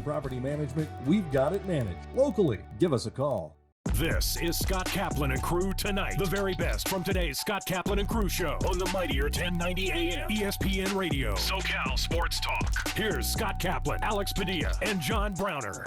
property management, we've got it managed. Locally, give us a call. This is Scott Kaplan and Crew Tonight. The very best from today's Scott Kaplan and Crew show on the mightier 1090 AM ESPN Radio. SoCal Sports Talk. Here's Scott Kaplan, Alex Padilla, and John Browner.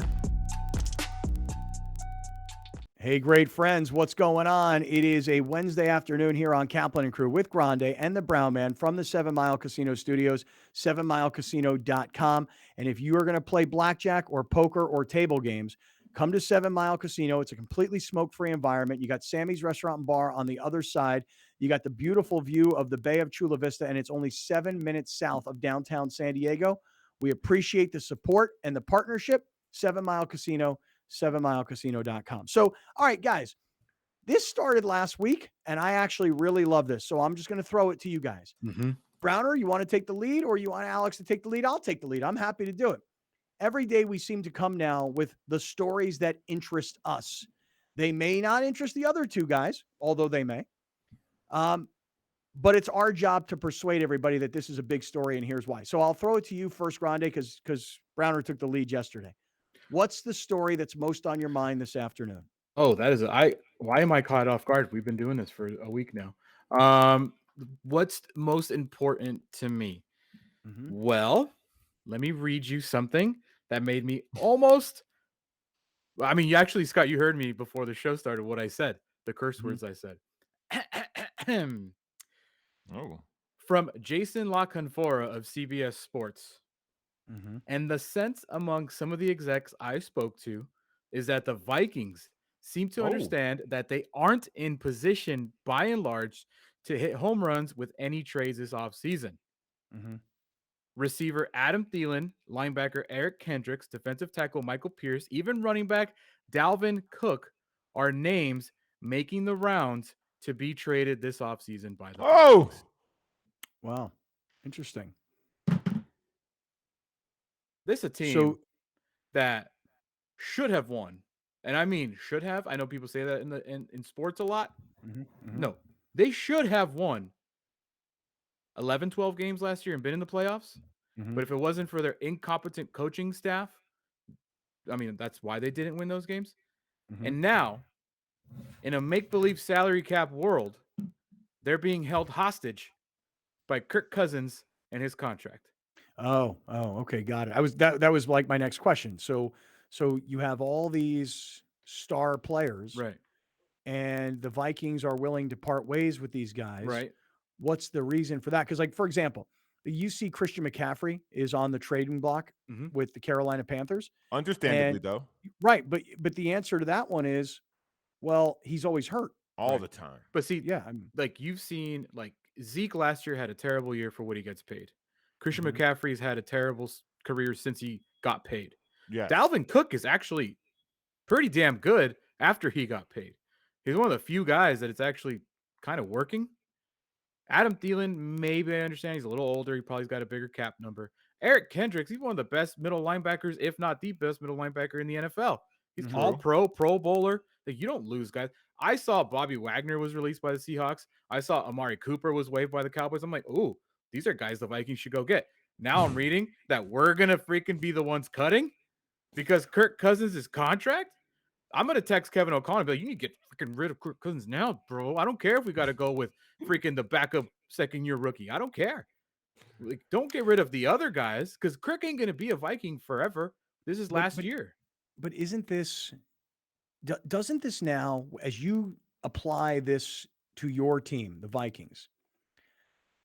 Hey, great friends, what's going on? It is a Wednesday afternoon here on Kaplan and Crew with Grande and the Brown Man from the 7 Mile Casino Studios, 7milecasino.com. And if you are going to play blackjack or poker or table games, come to 7 Mile Casino. It's a completely smoke-free environment. You got Sammy's Restaurant and Bar on the other side. You got the beautiful view of the Bay of Chula Vista, and it's only 7 minutes south of downtown San Diego. We appreciate the support and the partnership. 7 Mile Casino, 7milecasino.com. So, all right, guys, this started last week, and I actually really love this. So I'm just going to throw it to you guys. Browner, you want to take the lead, or you want Alex to take the lead? I'll take the lead. I'm happy to do it. Every day we seem to come now with the stories that interest us. They may not interest the other two guys, although they may. But it's our job to persuade everybody that this is a big story, and here's why. So I'll throw it to you first, Grande, because Browner took the lead yesterday. What's the story that's most on your mind this afternoon? Oh, that is why am I caught off guard? We've been doing this for a week now. What's most important to me? Well, let me read you something that made me almost. I mean, Scott, you heard me before the show started. What I said, the curse words I said. From Jason LaConfora of CBS Sports. And the sense among some of the execs I spoke to is that the Vikings seem to understand that they aren't in position, by and large, to hit home runs with any trades this offseason. Receiver Adam Thielen, linebacker Eric Kendricks, defensive tackle Michael Pierce, even running back Dalvin Cook are names making the rounds to be traded this offseason by the Vikings. Wow. Interesting. This is a team that should have won. And I mean should have. I know people say that in sports a lot. No, they should have won 11, 12 games last year and been in the playoffs. But if it wasn't for their incompetent coaching staff, I mean, that's why they didn't win those games. And now, in a make-believe salary cap world, they're being held hostage by Kirk Cousins and his contract. Oh, okay, got it. That was like my next question. So you have all these star players, right? And the Vikings are willing to part ways with these guys, right? What's the reason for that? Because, like, for example, you see Christian McCaffrey is on the trading block with the Carolina Panthers, understandably, though, right? But the answer to that one is, well, he's always hurt all the time. But see, like you've seen, like Zeke last year had a terrible year for what he gets paid. Christian McCaffrey's had a terrible career since he got paid. Yeah, Dalvin Cook is actually pretty damn good after he got paid. He's one of the few guys that it's actually kind of working. Adam Thielen, maybe I understand he's a little older. He probably's got a bigger cap number. Eric Kendricks, he's one of the best middle linebackers, if not the best middle linebacker in the NFL. He's all pro bowler. Like, you don't lose guys. I saw Bobby Wagner was released by the Seahawks. I saw Amari Cooper was waived by the Cowboys. I'm like, ooh, these are guys the Vikings should go get. Now I'm reading that we're going to freaking be the ones cutting because Kirk Cousins' contract. I'm going to text Kevin O'Connor and be like, you need to get freaking rid of Kirk Cousins now, bro. I don't care if we got to go with freaking the backup second-year rookie. I don't care. Like, don't get rid of the other guys because Kirk ain't going to be a Viking forever. This is last year. But isn't this – doesn't this now, as you apply this to your team, the Vikings,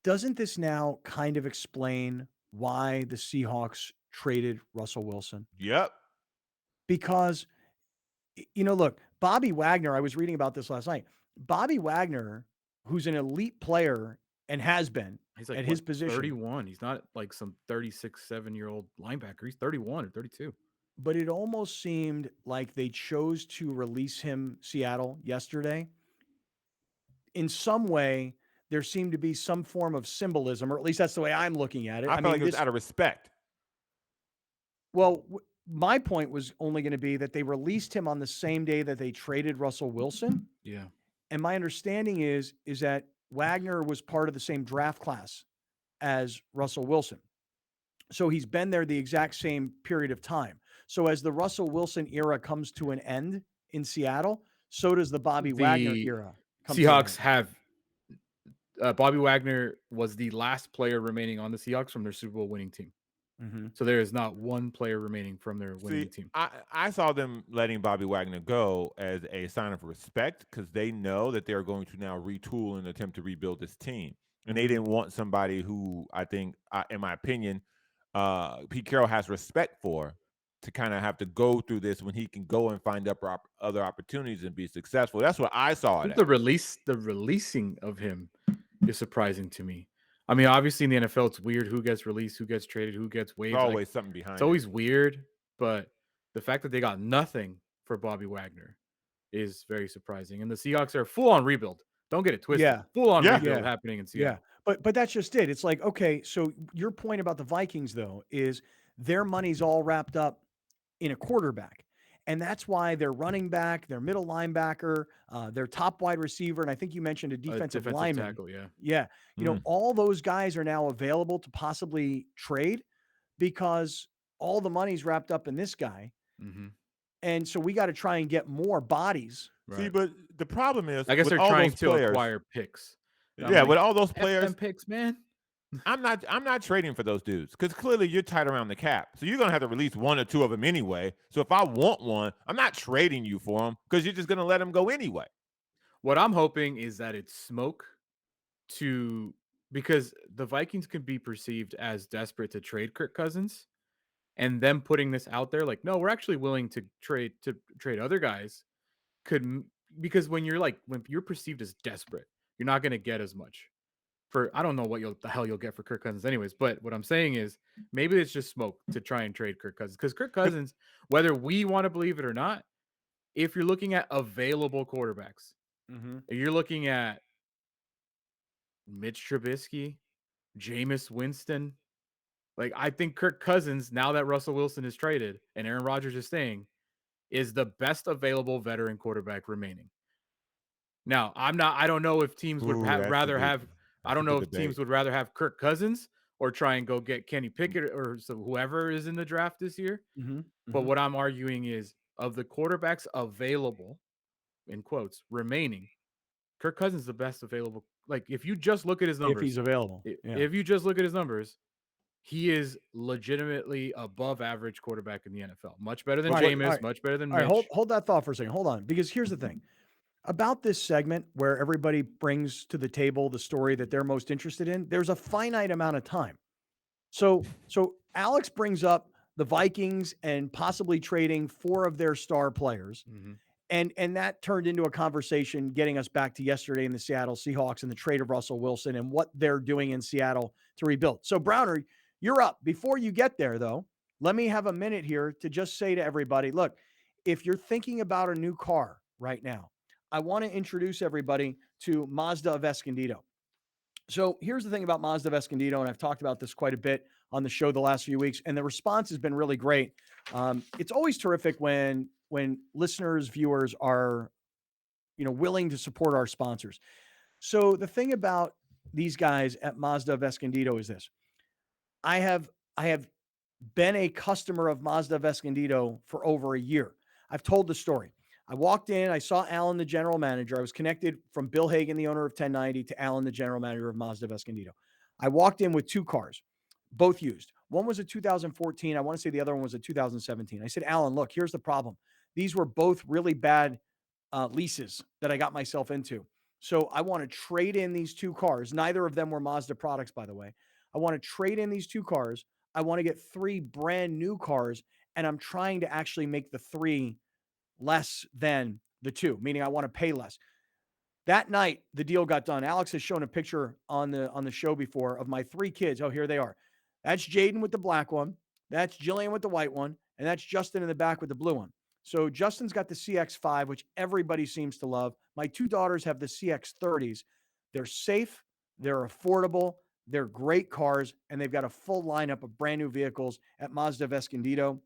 doesn't this now kind of explain why the Seahawks traded Russell Wilson? Yep. Because – you know, look, Bobby Wagner, I was reading about this last night. Bobby Wagner, who's an elite player and has been he's like, at his position. 31. He's not like some 36, 7-year-old linebacker. He's 31 or 32. But it almost seemed like they chose to release him, Seattle, yesterday. In some way, there seemed to be some form of symbolism, or at least that's the way I'm looking at it. I feel like it was out of respect. Well, my point was only going to be that they released him on the same day that they traded Russell Wilson. Yeah. And my understanding is that Wagner was part of the same draft class as Russell Wilson. So he's been there the exact same period of time. So as the Russell Wilson era comes to an end in Seattle, so does the Bobby Wagner The era come to an Seahawks end. have Bobby Wagner was the last player remaining on the Seahawks from their Super Bowl winning team. Mm-hmm. So there is not one player remaining from their winning team. I saw them letting Bobby Wagner go as a sign of respect because they know that they're going to now retool and attempt to rebuild this team. And they didn't want somebody who I think, in my opinion, Pete Carroll has respect for to kind of have to go through this when he can go and find other opportunities and be successful. That's what I saw. The releasing of him is surprising to me. I mean, obviously in the NFL, it's weird who gets released, who gets traded, who gets waived. There's always something behind It's always weird, but the fact that they got nothing for Bobby Wagner is very surprising. And the Seahawks are full on rebuild. Don't get it twisted. Yeah. Full on Yeah. rebuild happening in Seattle. Yeah, but that's just it. It's like, okay, so your point about the Vikings, though, is their money's all wrapped up in a quarterback. And that's why their running back, their middle linebacker, their top wide receiver, and I think you mentioned a defensive lineman. Tackle, yeah. Yeah. You know, all those guys are now available to possibly trade because all the money's wrapped up in this guy. Mm-hmm. And so we got to try and get more bodies. See, but the problem is, I guess with they're all trying those to players, acquire picks. Yeah, with all those players, picks, man. I'm not trading for those dudes because clearly you're tight around the cap. So you're gonna have to release one or two of them anyway. So if I want one, I'm not trading you for them because you're just gonna let them go anyway. What I'm hoping is that it's smoke because the Vikings could be perceived as desperate to trade Kirk Cousins, and them putting this out there like, no, we're actually willing to trade other guys. Because when you're perceived as desperate, you're not going to get as much for. I don't know what the hell you'll get for Kirk Cousins anyways. But what I'm saying is maybe it's just smoke to try and trade Kirk Cousins because Kirk Cousins, whether we want to believe it or not, if you're looking at available quarterbacks, you're looking at Mitch Trubisky, Jameis Winston. Like, I think Kirk Cousins, now that Russell Wilson is traded and Aaron Rodgers is staying, is the best available veteran quarterback remaining. Now, I don't know if teams would rather have teams would rather have Kirk Cousins or try and go get Kenny Pickett or whoever is in the draft this year. But what I'm arguing is, of the quarterbacks available, in quotes, remaining, Kirk Cousins is the best available. Like, if you just look at his numbers, if he's available, if you just look at his numbers, he is legitimately above average quarterback in the NFL. Much better than Jameis, much better than Mitch. All right, hold that thought for a second. Hold on, because here's the thing about this segment where everybody brings to the table the story that they're most interested in. There's a finite amount of time. So Alex brings up the Vikings and possibly trading 4 of their star players. And that turned into a conversation getting us back to yesterday in the Seattle Seahawks and the trade of Russell Wilson and what they're doing in Seattle to rebuild. So Browner, you're up. Before you get there, though, let me have a minute here to just say to everybody, look, if you're thinking about a new car right now, I want to introduce everybody to Mazda of Escondido. So here's the thing about Mazda of Escondido, and I've talked about this quite a bit on the show the last few weeks, and the response has been really great. It's always terrific when listeners, viewers are, willing to support our sponsors. So the thing about these guys at Mazda of Escondido is this. I have been a customer of Mazda of Escondido for over a year. I've told the story. I walked in, I saw Alan, the general manager. I was connected from Bill Hagan, the owner of 1090, to Alan, the general manager of Mazda of Escondido. I walked in with 2 cars, both used. One was a 2014. I want to say the other one was a 2017. I said, Alan, look, here's the problem. These were both really bad leases that I got myself into. So I want to trade in these 2 cars. Neither of them were Mazda products, by the way. I want to trade in these 2 cars. I want to get 3 brand new cars, and I'm trying to actually make the 3 less than the 2, meaning I want to pay less. That night, the deal got done. Alex has shown a picture on the show before of my 3 kids. Oh, here they are. That's Jaden with the black one. That's Jillian with the white one. And that's Justin in the back with the blue one. So Justin's got the CX-5, which everybody seems to love. My 2 daughters have the CX-30s. They're safe. They're affordable. They're great cars. And they've got a full lineup of brand new vehicles at Mazda of Escondido.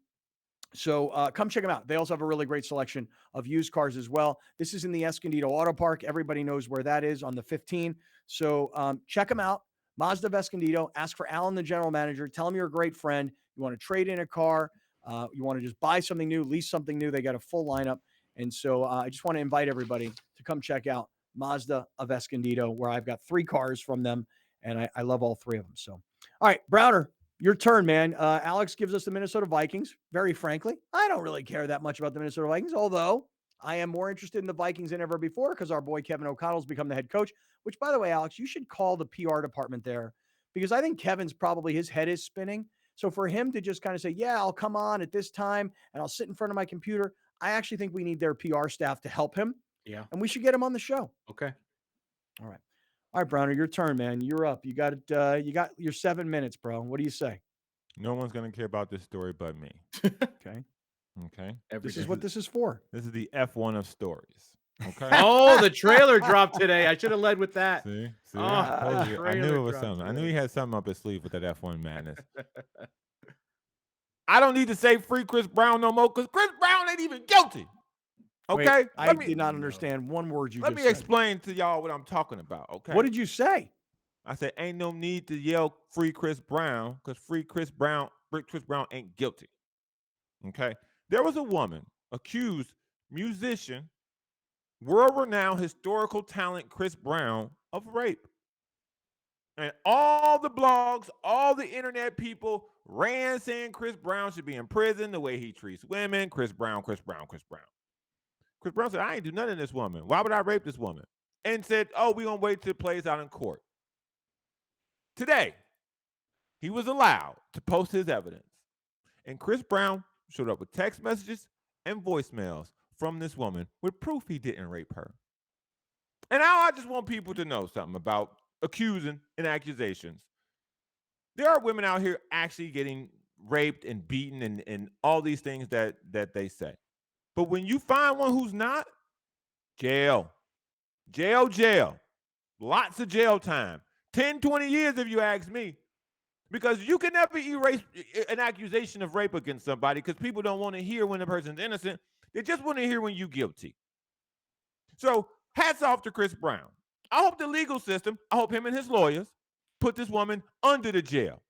So come check them out. They also have a really great selection of used cars as well. This is in the Escondido Auto Park. Everybody knows where that is on the 15. So check them out. Mazda of Escondido. Ask for Alan, the general manager. Tell him you're a great friend. You want to trade in a car. You want to just buy something new, lease something new. They got a full lineup. And so I just want to invite everybody to come check out Mazda of Escondido, where I've got 3 cars from them, and I love all 3 of them. So, all right, Browner, your turn, man. Alex gives us the Minnesota Vikings. Very frankly, I don't really care that much about the Minnesota Vikings, although I am more interested in the Vikings than ever before because our boy Kevin O'Connell's become the head coach, which, by the way, Alex, you should call the PR department there because I think Kevin's probably his head is spinning. So for him to just kind of say, yeah, I'll come on at this time and I'll sit in front of my computer, I actually think we need their PR staff to help him. Yeah. And we should get him on the show. Okay. All right. All right, Browner, your turn, man. You're up. You got it. You got your 7 minutes, bro. What do you say? No one's going to care about this story but me. Okay. Okay. This is what this is for. This is the F1 of stories. Okay. Oh, the trailer dropped today. I should have led with that. See? Oh, I knew trailer it was dropped something. I today. knew he had something up his sleeve with that F1 madness. I don't need to say free Chris Brown no more because Chris Brown ain't even guilty. Okay? Wait, I did not understand one word you just said. Let me explain to y'all what I'm talking about, okay? What did you say? I said, ain't no need to yell free Chris Brown because free Chris Brown ain't guilty. Okay? There was a woman accused musician, world-renowned historical talent Chris Brown of rape. And all the blogs, all the internet people ran saying Chris Brown should be in prison the way he treats women. Chris Brown. Chris Brown said, I ain't do nothing to this woman. Why would I rape this woman? And said, oh, we're going to wait till it plays out in court. Today, he was allowed to post his evidence. And Chris Brown showed up with text messages and voicemails from this woman with proof he didn't rape her. And now I just want people to know something about accusing and accusations. There are women out here actually getting raped and beaten and all these things that they say. But when you find one who's not, jail. Lots of jail time. 10, 20 years if you ask me. Because you can never erase an accusation of rape against somebody because people don't want to hear when the person's innocent. They just want to hear when you're guilty. So hats off to Chris Brown. I hope the legal system, I hope him and his lawyers put this woman under the jail.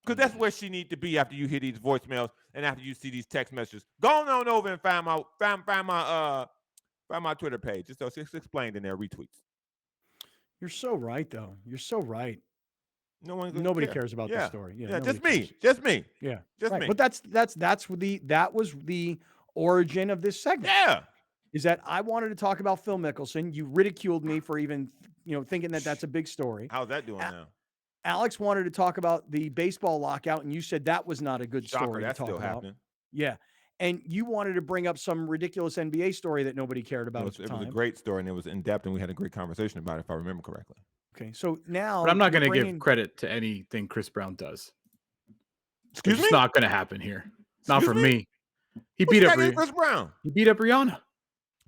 Because that's where she needs to be after you hear these voicemails and after you see these text messages. Go on over and find my Twitter page. So it's explained in their retweets. You're so right, though. You're so right. Nobody cares about this story. Yeah, just me. Yeah, just right. me. But that was the origin of this segment. Yeah, is that I wanted to talk about Phil Mickelson. You ridiculed me for even thinking that that's a big story. How's that doing now? Alex wanted to talk about the baseball lockout, and you said that was not a good Shocker, story that's to talk still about. happening. Yeah. And you wanted to bring up some ridiculous NBA story that nobody cared about at the time. It was a great story, and it was in depth, and we had a great conversation about it, if I remember correctly. Okay, so now... But I'm not going to give credit to anything Chris Brown does. Excuse me? It's not going to happen here. Not for me. He beat up Chris Brown. He beat up Rihanna.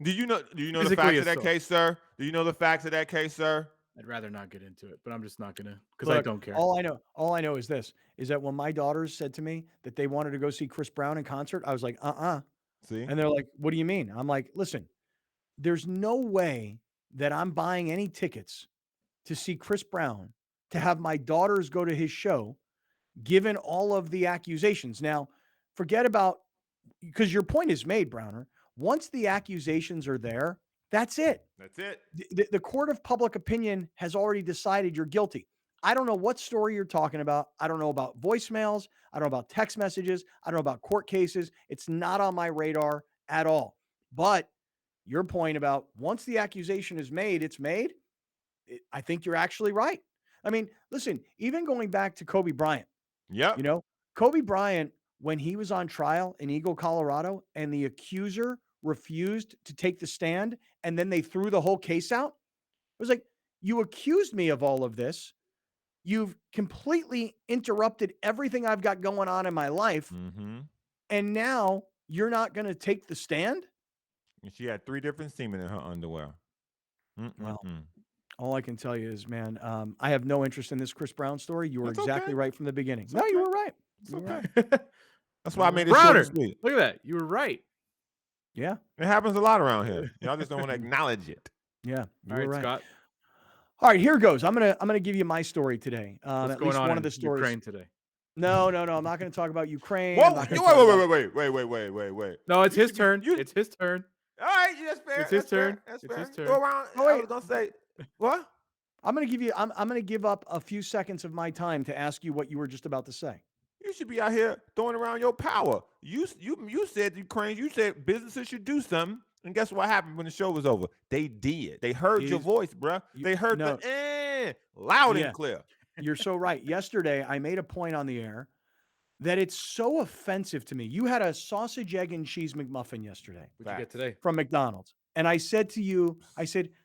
Do you know the facts of that case, sir? Do you know the facts of that case, sir? I'd rather not get into it, but I'm just not going to because I don't care. All I know is this, is that when my daughters said to me that they wanted to go see Chris Brown in concert, I was like, See? And they're like, what do you mean? I'm like, listen, there's no way that I'm buying any tickets to see Chris Brown, to have my daughters go to his show, given all of the accusations. Now, forget about, because your point is made, Browner. Once the accusations are there, that's it. That's it. The court of public opinion has already decided you're guilty. I don't know what story you're talking about. I don't know about voicemails. I don't know about text messages. I don't know about court cases. It's not on my radar at all. But your point about once the accusation is made, it's made. I think you're actually right. I mean, listen, even going back to Kobe Bryant. Yeah. Kobe Bryant, when he was on trial in Eagle, Colorado, and the accuser refused to take the stand, and then they threw the whole case out. It was like, you accused me of all of this. You've completely interrupted everything I've got going on in my life. Mm-hmm. And now you're not going to take the stand? And she had 3 different semen in her underwear. Well, all I can tell you is, man, I have no interest in this Chris Brown story. You were exactly right from the beginning. No, you were right. You were right. That's why I made it short and sweet. Look at that. You were right. Yeah. It happens a lot around here. Y'all just don't want to acknowledge it. Yeah. All right, right. Scott. All right, here goes. I'm gonna give you my story today. What's at going least on one of the in stories. Ukraine today? No. I'm not going to talk about Ukraine. Whoa! I'm not gonna talk about- Wait. No, it's You his should be- turn. you- It's his turn. All right, that's fair. It's his That's fair. turn. That's It's fair. his turn. Go around. Oh, I wait. was gonna say what? I'm going to give up a few seconds of my time to ask you what you were just about to say. You should be out here throwing around your power. You said Ukraine. You said businesses should do something, and guess what happened when the show was over? They did. They heard your voice, bruh. They heard the loud and clear. You're so right. Yesterday, I made a point on the air that it's so offensive to me. You had a sausage, egg, and cheese McMuffin yesterday. What'd you get today? From McDonald's. And I said to you,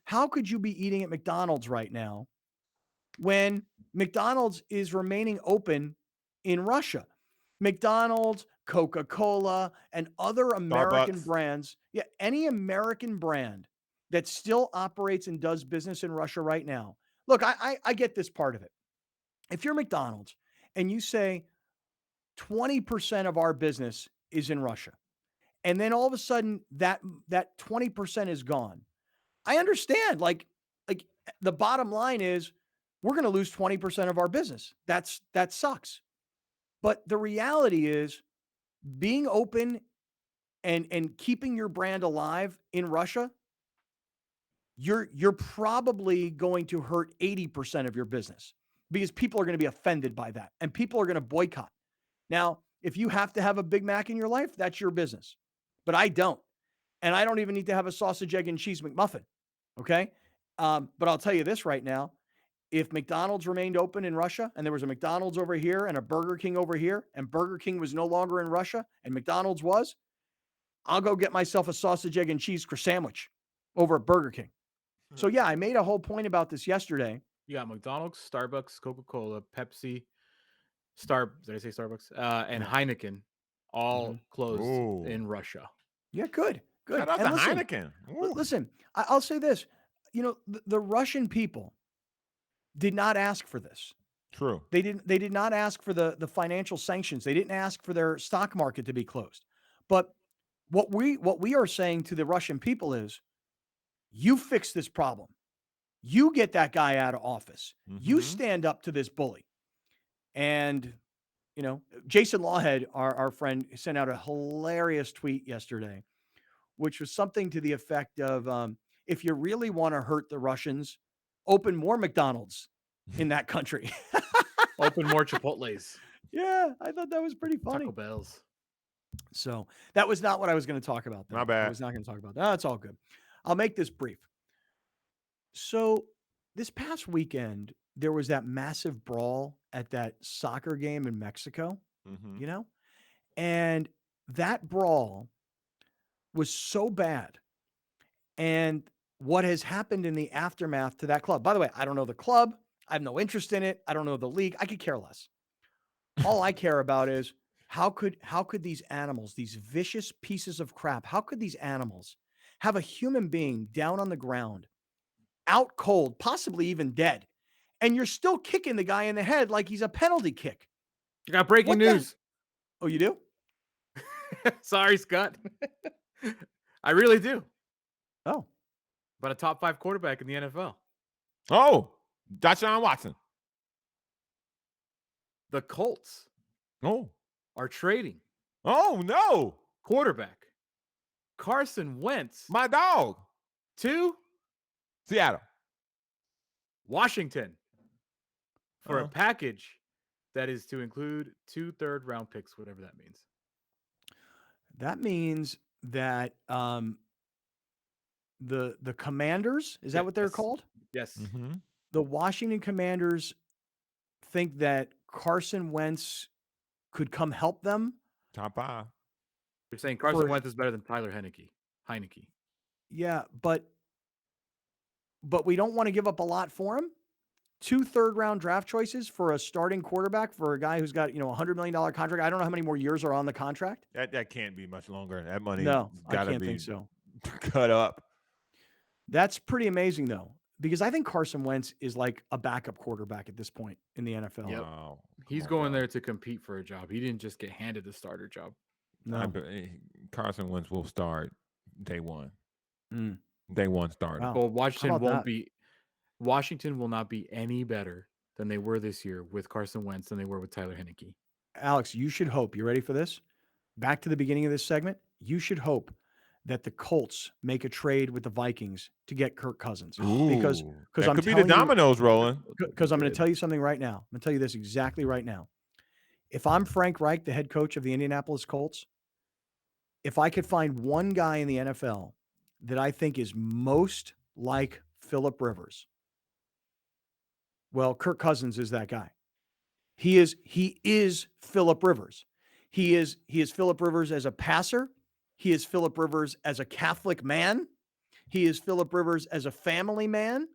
how could you be eating at McDonald's right now when McDonald's is remaining open in Russia? McDonald's, Coca-Cola, and other American Starbucks. brands. Yeah, any American brand that still operates and does business in Russia right now. Look, I get this part of it. If you're McDonald's and you say 20% of our business is in Russia, and then all of a sudden that 20% is gone, I understand. Like the bottom line is we're going to lose 20% of our business. That sucks. But the reality is being open and keeping your brand alive in Russia, you're probably going to hurt 80% of your business because people are going to be offended by that and people are going to boycott. Now, if you have to have a Big Mac in your life, that's your business. But I don't. And I don't even need to have a sausage, egg, and cheese McMuffin. Okay? But I'll tell you this right now. If McDonald's remained open in Russia and there was a McDonald's over here and a Burger King over here and Burger King was no longer in Russia and McDonald's was, I'll go get myself a sausage, egg, and cheese sandwich over at Burger King. So, yeah, I made a whole point about this yesterday. You got McDonald's, Starbucks, Coca-Cola, Pepsi, did I say Starbucks? And Heineken all closed in Russia. Yeah, good. Shout out to Heineken. Listen, I'll say this. You know, the Russian people did not ask for this. True. They did not ask for the financial sanctions. They didn't ask for their stock market to be closed. But what we are saying to the Russian people is, you fix this problem. You get that guy out of office. You stand up to this bully. And, you know, Jason Lawhead, our friend, sent out a hilarious tweet yesterday, which was something to the effect of, if you really want to hurt the Russians, open more McDonald's in that country. Open more Chipotles. Yeah, I thought that was pretty funny. Taco Bells. So that was not what I was going to talk about. My bad. I was not going to talk about that. No, it's all good. I'll make this brief. So this past weekend, there was that massive brawl at that soccer game in Mexico, you know? And that brawl was so bad. And what has happened in the aftermath to that club, by the way, I don't know the club. I have no interest in it. I don't know the league. I could care less. All I care about is how could these animals, these vicious pieces of crap, how could these animals have a human being down on the ground, out cold, possibly even dead, and you're still kicking the guy in the head like he's a penalty kick? You got breaking news. Oh, you do? Sorry, Scott. I really do. Oh. But a top 5 quarterback in the NFL. Oh, Deshaun Watson. The Colts are trading. Oh, no. Quarterback Carson Wentz. My dog. To Seattle. Washington for a package that is to include 2 third-round picks, whatever that means. That means that the Commanders, is that what they're called? Yes. The Washington Commanders think that Carson Wentz could come help them. Top 5. You're saying Carson Wentz is better than Tyler Heineke. Yeah, but we don't want to give up a lot for him. 2 third-round draft choices for a starting quarterback for a guy who's got, $100 million contract. I don't know how many more years are on the contract. That can't be much longer. That money no, got I to can't be think so. cut up. That's pretty amazing, though, because I think Carson Wentz is like a backup quarterback at this point in the NFL. Yep. Wow. He's going there to compete for a job. He didn't just get handed the starter job. No. Carson Wentz will start day 1. Mm. Day 1 starter. Wow. Well, Washington will not be any better than they were this year with Carson Wentz than they were with Tyler Heineke. Alex, you should hope, you ready for this? Back to the beginning of this segment, you should hope that the Colts make a trade with the Vikings to get Kirk Cousins. Because that I'm could be the telling you, dominoes rolling. because I'm going to tell you something right now. I'm going to tell you this exactly right now. If I'm Frank Reich, the head coach of the Indianapolis Colts, if I could find one guy in the NFL that I think is most like Phillip Rivers, well, Kirk Cousins is that guy. He is Phillip Rivers. He is Phillip Rivers as a passer. He is Phillip Rivers as a Catholic man. He is Phillip Rivers as a family man.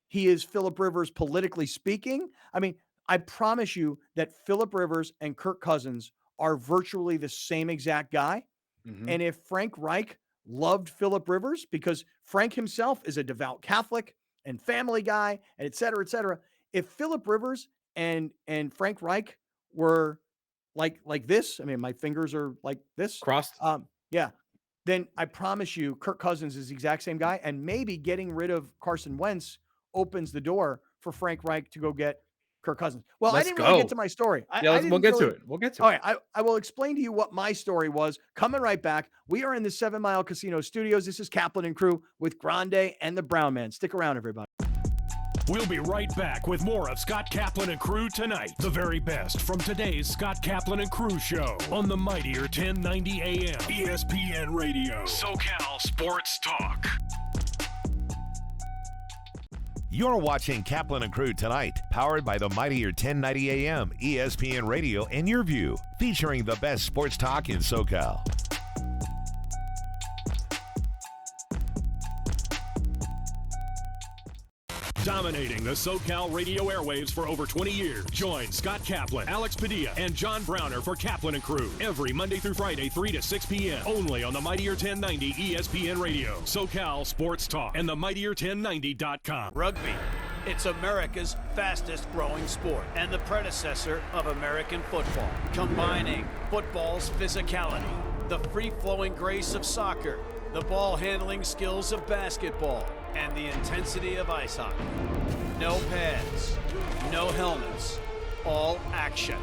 He is Phillip Rivers politically speaking. I mean, I promise you that Phillip Rivers and Kirk Cousins are virtually the same exact guy. Mhm. And if Frank Reich loved Phillip Rivers because Frank himself is a devout Catholic and family guy, and et cetera, if Phillip Rivers and Frank Reich were like this, I mean, my fingers are like this. Crossed. Yeah. Then I promise you, Kirk Cousins is the exact same guy. And maybe getting rid of Carson Wentz opens the door for Frank Reich to go get Kirk Cousins. Well, Let's I didn't really go. get to my story. We'll get to it. We'll get to All it. right, I will explain to you what my story was. Coming right back. We are in the 7 Mile Casino Studios. This is Kaplan and Crew with Grande and the Brown Man. Stick around, everybody. We'll be right back with more of Scott Kaplan and Crew tonight. The very best from today's Scott Kaplan and Crew show on the mightier 1090 AM ESPN Radio. SoCal Sports Talk. You're watching Kaplan and Crew tonight, powered by the mightier 1090 AM ESPN Radio and Your View, featuring the best sports talk in SoCal. Dominating the SoCal radio airwaves for over 20 years. Join Scott Kaplan, Alex Padilla, and John Browner for Kaplan and Crew every Monday through Friday, 3 to 6 p.m. only on the mightier 1090 ESPN Radio, SoCal Sports Talk, and the mightier1090.com. Rugby. It's America's fastest growing sport and the predecessor of American football, combining football's physicality, the free-flowing grace of soccer, the ball handling skills of basketball, and the intensity of ice hockey. No pads, no helmets, all action.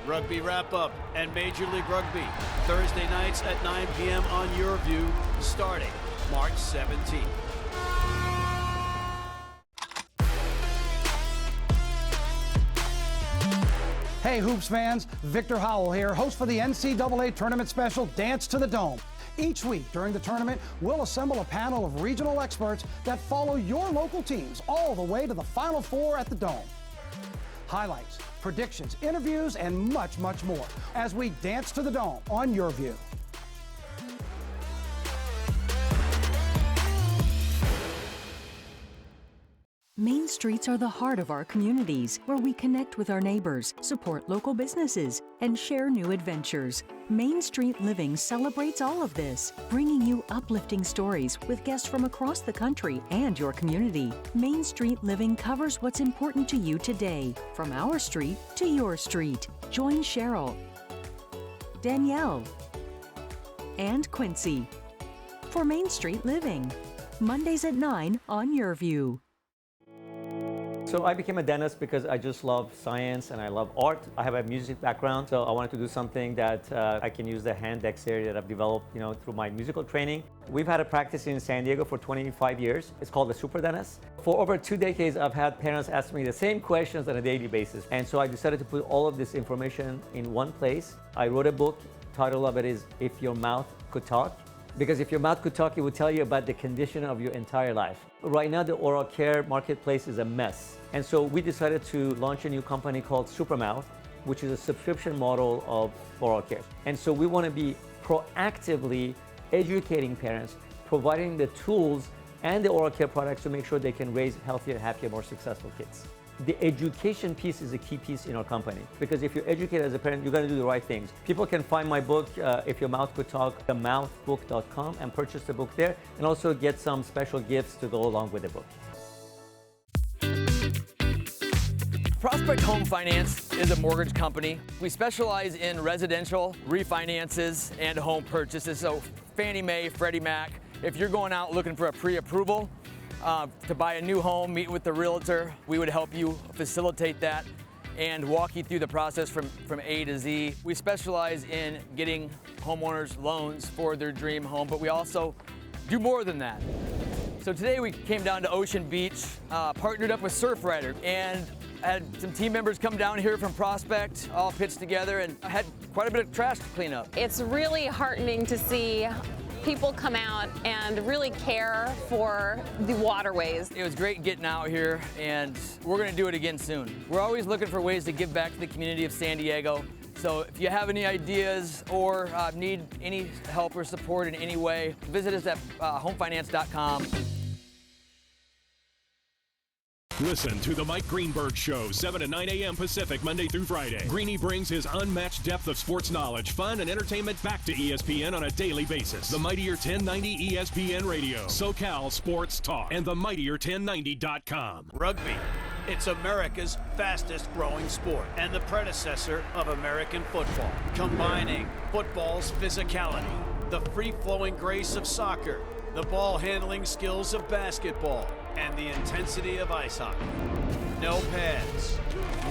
Rugby Wrap-Up and Major League Rugby, Thursday nights at 9 p.m. on Your View, starting March 17th. Hey Hoops fans, Victor Howell here, host for the NCAA Tournament Special Dance to the Dome. Each week during the tournament, we'll assemble a panel of regional experts that follow your local teams all the way to the Final Four at the Dome. Highlights, predictions, interviews, and much, much more as we dance to the Dome on Your View. Main streets are the heart of our communities, where we connect with our neighbors, support local businesses, and share new adventures. Main Street Living celebrates all of this, bringing you uplifting stories with guests from across the country and your community. Main Street Living covers what's important to you today, from our street to your street. Join Cheryl, Danielle, and Quincy for Main Street Living, Mondays at 9 on Your View. So I became a dentist because I just love science and I love art. I have a music background, so I wanted to do something that I can use the hand dexterity that I've developed, through my musical training. We've had a practice in San Diego for 25 years. It's called the Super Dentist. For over 2 decades, I've had parents ask me the same questions on a daily basis. And so I decided to put all of this information in one place. I wrote a book. Title of it is If Your Mouth Could Talk. Because if your mouth could talk, it would tell you about the condition of your entire life. Right now, the oral care marketplace is a mess. And so we decided to launch a new company called Supermouth, which is a subscription model of oral care. And so we want to be proactively educating parents, providing the tools and the oral care products to make sure they can raise healthier, happier, more successful kids. The education piece is a key piece in our company, because if you're educated as a parent, you're going to do the right things. People can find my book, If Your Mouth Could Talk, themouthbook.com, and purchase the book there, and also get some special gifts to go along with the book. Prospect Home Finance is a mortgage company. We specialize in residential refinances and home purchases. So Fannie Mae, Freddie Mac, if you're going out looking for a pre-approval to buy a new home, meet with the realtor, we would help you facilitate that. and walk you through the process from A to Z. We specialize in getting homeowners loans for their dream home, but we also do more than that. So today we came down to Ocean Beach, partnered up with Surfrider, and had some team members come down here from Prospect, all pitched together, and had quite a bit of trash to clean up. It's really heartening to see people come out and really care for the waterways. It was great getting out here, and we're gonna do it again soon. We're always looking for ways to give back to the community of San Diego. So if you have any ideas or need any help or support in any way, visit us at homefinance.com. Listen to the Mike Greenberg Show, 7 to 9 a.m. Pacific, Monday through Friday. Greeny brings his unmatched depth of sports knowledge, fun, and entertainment back to ESPN on a daily basis. The Mightier 1090 ESPN Radio, SoCal Sports Talk, and the Mightier1090.com. Rugby. It's America's fastest growing sport and the predecessor of American football, combining football's physicality, the free-flowing grace of soccer, the ball-handling skills of basketball, and the intensity of ice hockey. No pads,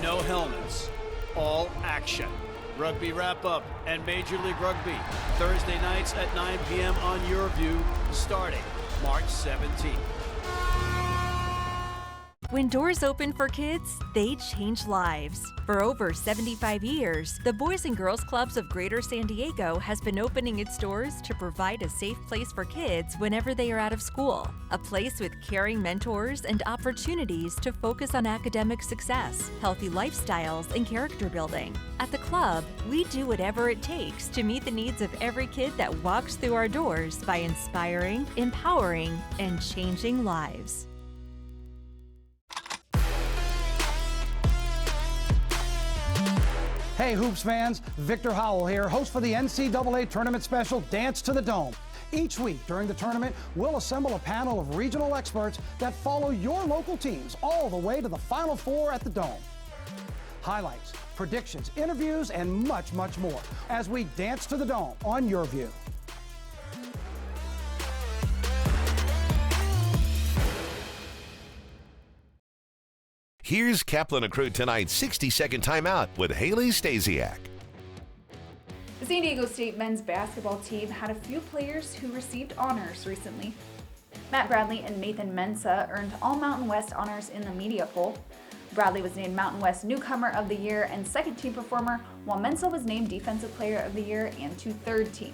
no helmets, all action. Rugby Wrap-Up and Major League Rugby, Thursday nights at 9 p.m. on YourView, starting March 17th. When doors open for kids, they change lives. For over 75 years, the Boys and Girls Clubs of Greater San Diego has been opening its doors to provide a safe place for kids whenever they are out of school. A place with caring mentors and opportunities to focus on academic success, healthy lifestyles, and character building. At the club, we do whatever it takes to meet the needs of every kid that walks through our doors by inspiring, empowering, and changing lives. Hey Hoops fans, Victor Howell here, host for the NCAA Tournament Special Dance to the Dome. Each week during the tournament, we'll assemble a panel of regional experts that follow your local teams all the way to the Final Four at the Dome. Highlights, predictions, interviews, and much, much more as we dance to the Dome on YourView. Here's Kaplan and Crew tonight's 60-second timeout with Haley Stasiak. The San Diego State men's basketball team had a few players who received honors recently. Matt Bradley and Nathan Mensah earned all Mountain West honors in the media poll. Bradley was named Mountain West Newcomer of the Year and Second Team Performer, while Mensah was named Defensive Player of the Year and to Third Team.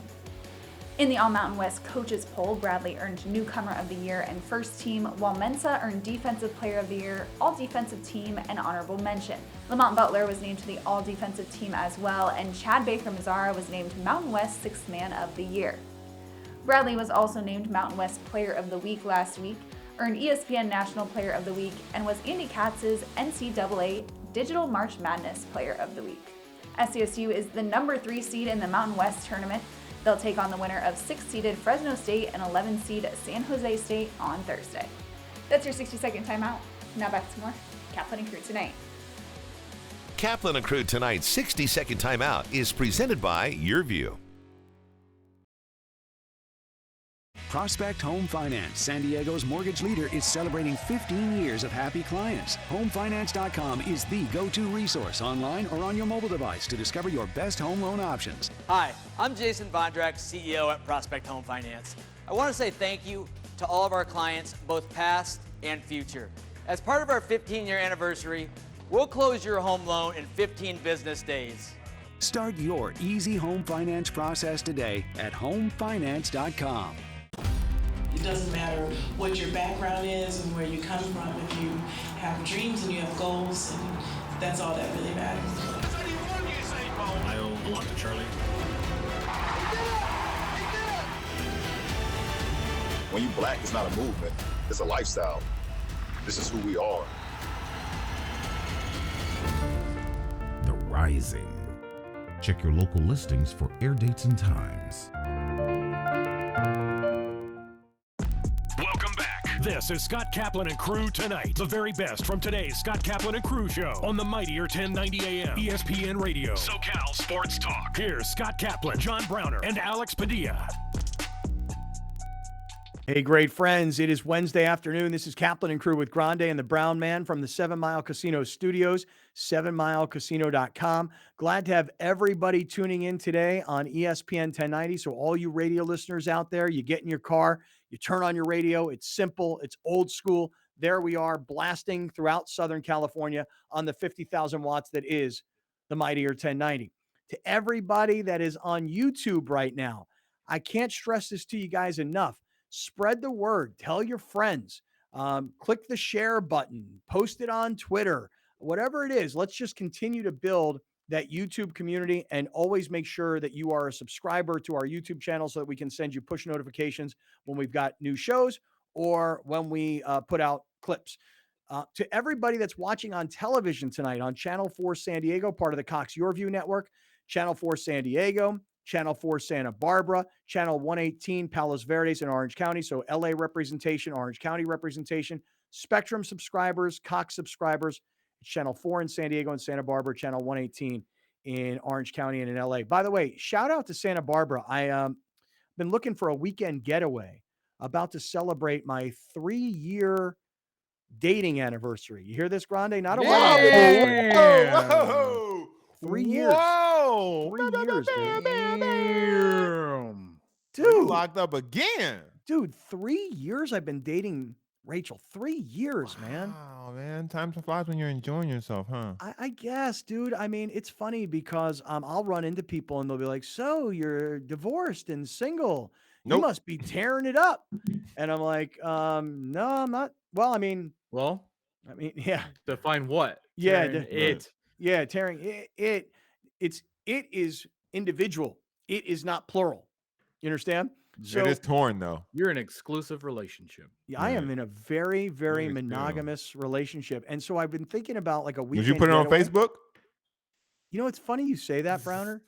In the All-Mountain West Coaches Poll, Bradley earned Newcomer of the Year and First Team, while Mensah earned Defensive Player of the Year, All-Defensive Team, and Honorable Mention. Lamont Butler was named to the All-Defensive Team as well, and Chad Baker-Mazzara was named Mountain West Sixth Man of the Year. Bradley was also named Mountain West Player of the Week last week, earned ESPN National Player of the Week, and was Andy Katz's NCAA Digital March Madness Player of the Week. SDSU is the number 3 seed in the Mountain West tournament. They'll take on the winner of 6th-seeded Fresno State and 11th-seed San Jose State on Thursday. That's your 60-second timeout. Now back to more Kaplan and Crew tonight. Kaplan and Crew tonight's 60-second timeout is presented by YourView. Prospect Home Finance, San Diego's mortgage leader, is celebrating 15 years of happy clients. HomeFinance.com is the go-to resource online or on your mobile device to discover your best home loan options. Hi, I'm Jason Bondrak, CEO at Prospect Home Finance. I want to say thank you to all of our clients, both past and future. As part of our 15-year anniversary, we'll close your home loan in 15 business days. Start your easy home finance process today at HomeFinance.com. It doesn't matter what your background is and where you come from. If you have dreams and you have goals, and that's all that really matters. I owe a lot to Charlie. When you black, it's not a movement, it's a lifestyle. This is who we are. The Rising. Check your local listings for air dates and times. Welcome back. This is Scott Kaplan and Crew Tonight. The very best from today's Scott Kaplan and Crew Show on the Mightier 1090 AM ESPN Radio, SoCal Sports Talk. Here's Scott Kaplan, John Browner, and Alex Padilla. Hey, great friends. It is Wednesday afternoon. This is Kaplan and Crew with Grande and the Brown Man from the 7 Mile Casino Studios, 7milecasino.com. Glad to have everybody tuning in today on ESPN 1090. So all you radio listeners out there, you get in your car, you turn on your radio. It's simple. It's old school. There we are, blasting throughout Southern California on the 50,000 watts that is the Mightier 1090. To everybody that is on YouTube right now, I can't stress this to you guys enough. Spread the word. Tell your friends. Click the share button. Post it on Twitter. Whatever it is, let's just continue to build that YouTube community, and always make sure that you are a subscriber to our YouTube channel so that we can send you push notifications when we've got new shows or when we put out clips. To everybody that's watching on television tonight on Channel 4 San Diego, part of the Cox Your View network, Channel 4 San Diego, Channel 4 Santa Barbara, Channel 118 Palos Verdes in Orange County, so LA representation, Orange County representation, Spectrum subscribers, Cox subscribers, Channel 4 in San Diego and Santa Barbara, Channel 118 in Orange County and in LA. By the way, shout out to Santa Barbara. I been looking for a weekend getaway, about to celebrate my 3-year dating anniversary. You hear this, Grande? Not a wedding. Whoa! 3 years. Whoa! 3 years, dude. You locked up again. Dude, 3 years I've been dating Rachel. 3 years, man. Oh, man. Time flies when you're enjoying yourself, huh? I guess, dude. I mean, it's funny because I'll run into people and they'll be like, so you're divorced and single. You must be tearing it up. And I'm like, no, I'm not. Well, I mean, yeah. Define what? Yeah. Tearing it. Yeah. Tearing it. It is individual. It is not plural. You understand? So it is torn, though. You're in an exclusive relationship. Yeah, I am in a very, very monogamous relationship. And so I've been thinking about like a weekend. Did you put it on Facebook? You know, it's funny you say that, Browner.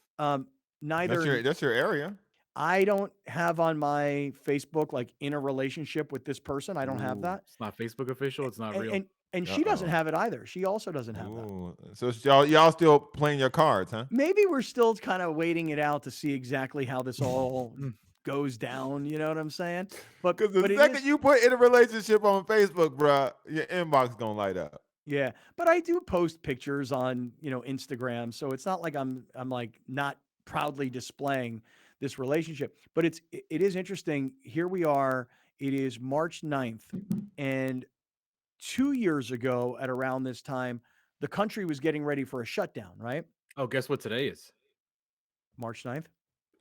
Neither. That's your area. I don't have on my Facebook like in a relationship with this person. I don't have that. It's not Facebook official. It's not real. And she doesn't have it either. She also doesn't have that. So it's y'all still playing your cards, huh? Maybe we're still kind of waiting it out to see exactly how this all goes down. You know what I'm saying? But the second you put in a relationship on Facebook, bruh, your inbox gonna light up. Yeah, but I do post pictures on Instagram, so it's not like I'm like not proudly displaying this relationship. But it is interesting. Here we are. It is March 9th, and 2 years ago at around this time, the country was getting ready for a shutdown, right? Oh, guess what today is? March 9th?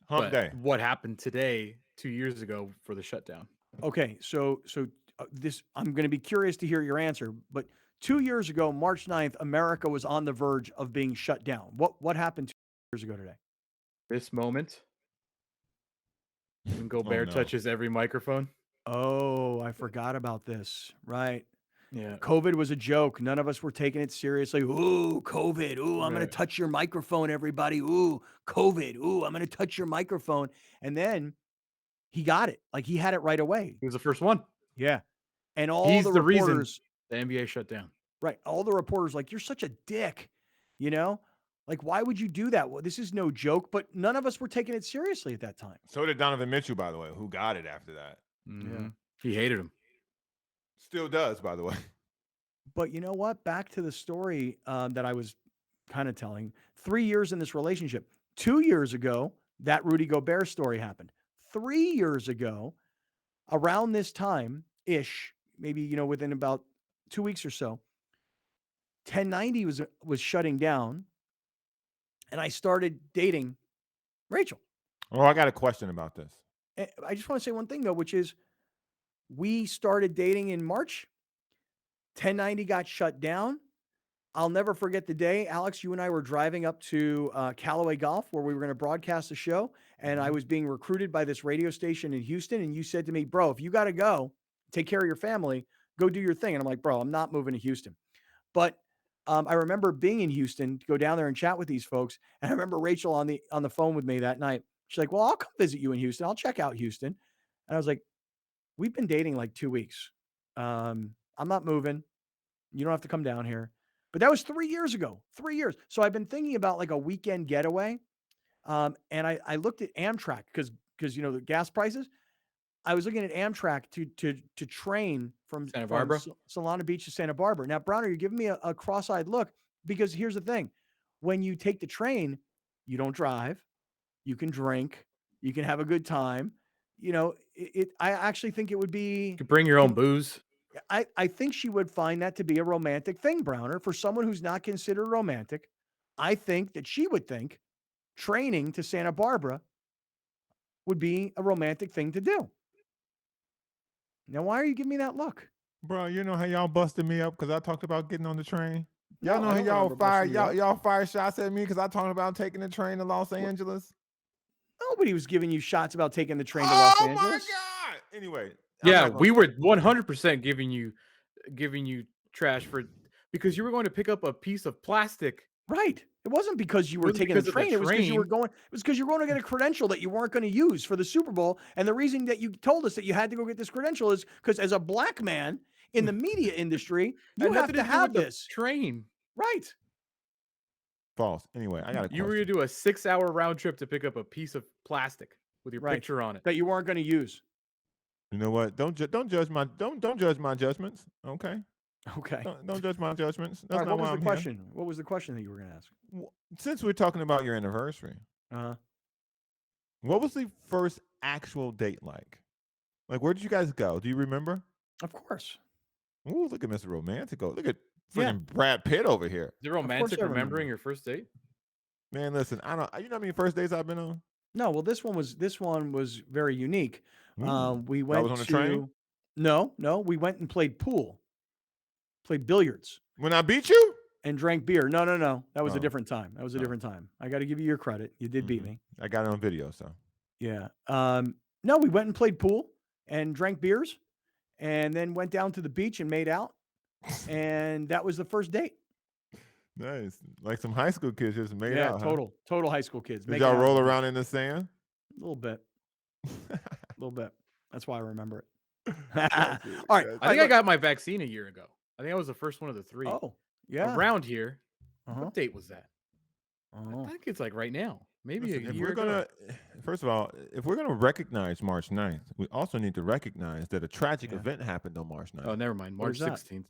Hump day. What happened today 2 years ago for the shutdown? Okay, so this, I'm going to be curious to hear your answer, but 2 years ago, March 9th, America was on the verge of being shut down. What happened 2 years ago today? This moment. When Gobert touches every microphone. Oh, I forgot about this. Right. Yeah. COVID was a joke. None of us were taking it seriously. Ooh, COVID. Ooh, I'm going to touch your microphone, everybody. Ooh, COVID. Ooh, I'm going to touch your microphone. And then he got it. Like he had it right away. He was the first one. Yeah. And all He's the the reporters, reason the NBA shut down. Right. All the reporters like, you're such a dick, Like, why would you do that? Well, this is no joke, but none of us were taking it seriously at that time. So did Donovan Mitchell, by the way, who got it after that. Mm-hmm. He hated him. Still does, by the way. But you know what? Back to the story that I was kind of telling. 3 years in this relationship. 2 years ago, that Rudy Gobert story happened. 3 years ago, around this time-ish, maybe, within about 2 weeks or so, 1090 was shutting down, and I started dating Rachel. Oh, I got a question about this. I just want to say one thing, though, which is we started dating in March. 1090 got shut down. I'll never forget the day, Alex, you and I were driving up to Callaway Golf where we were going to broadcast the show, and I was being recruited by this radio station in Houston, and you said to me, bro, if you got to go, take care of your family, go do your thing. And I'm like, bro, I'm not moving to Houston. But I remember being in Houston to go down there and chat with these folks, and I remember Rachel on the phone with me that night. She's like, well, I'll come visit you in Houston. I'll check out Houston. And I was like, we've been dating like 2 weeks. I'm not moving. You don't have to come down here. But that was 3 years ago, 3 years. So I've been thinking about like a weekend getaway. And I looked at Amtrak because the gas prices. I was looking at Amtrak to train from Santa Barbara, Solana Beach to Santa Barbara. Now, Browner, you're giving me a cross-eyed look because here's the thing. When you take the train, you don't drive, you can drink, you can have a good time. I actually think it would be. You could bring your own booze. I think she would find that to be a romantic thing, Browner. For someone who's not considered romantic, I think that she would think training to Santa Barbara would be a romantic thing to do. Now, why are you giving me that look? Bro, you know how y'all busted me up because I talked about getting on the train? Y'all No, know I how don't y'all remember fired busting you up. y'all fired shots at me because I talked about taking the train to Los Angeles? Nobody was giving you shots about taking the train to Los Angeles. Oh my God. Anyway. Yeah, we were 100% giving you trash because you were going to pick up a piece of plastic. Right. It wasn't because you were wasn't taking the because of the train. It was because you were train. going. It was because you were going to get a credential that you weren't going to use for the Super Bowl. And the reason that you told us that you had to go get this credential is because as a black man in the media industry, you Had have nothing to do have with the this. train. Right. False. Anyway, I got a question. You were going to do a 6-hour round trip to pick up a piece of plastic with your Right. picture on it. That you weren't going to use. You know what? Don't judge my judgments. Okay. Okay. Don't judge my judgments. That's All right. not What was why the I'm question? What was the question that you were going to ask? here. Since we're talking about your anniversary, what was the first actual date like? Like, where did you guys go? Do you remember? Of course. Ooh, look at Mr. Romantico. Look at Yeah. freaking Brad Pitt over here. Is it romantic I remember. remembering your first date? Man, listen, you know how many first dates I've been on? No, well, this one was very unique. We That went was on the to train? No, we went and played pool, played billiards, When I beat you? and drank beer. No, that was a Oh. different time. That was a different time. I got to give you your credit. You did beat me. I got it on video, so. Yeah. No, we went and played pool and drank beers, and then went down to the beach and made out, and that was the first date. Nice. Like some high school kids just made Yeah, out. huh? total high school kids. Did making y'all out roll on the around beach. in the sand? A little bit. A little bit. That's why I remember it. All right. I think I got my vaccine a year ago. I think I was the first one of the 3. Oh, yeah. Around here. Uh-huh. What date was that? Oh. I think it's like right now. Maybe Listen, a if year we're ago. gonna, first of all, if we're gonna recognize March 9th, we also need to recognize that a tragic event happened on March 9th. Oh, never mind. What March is that? 16th.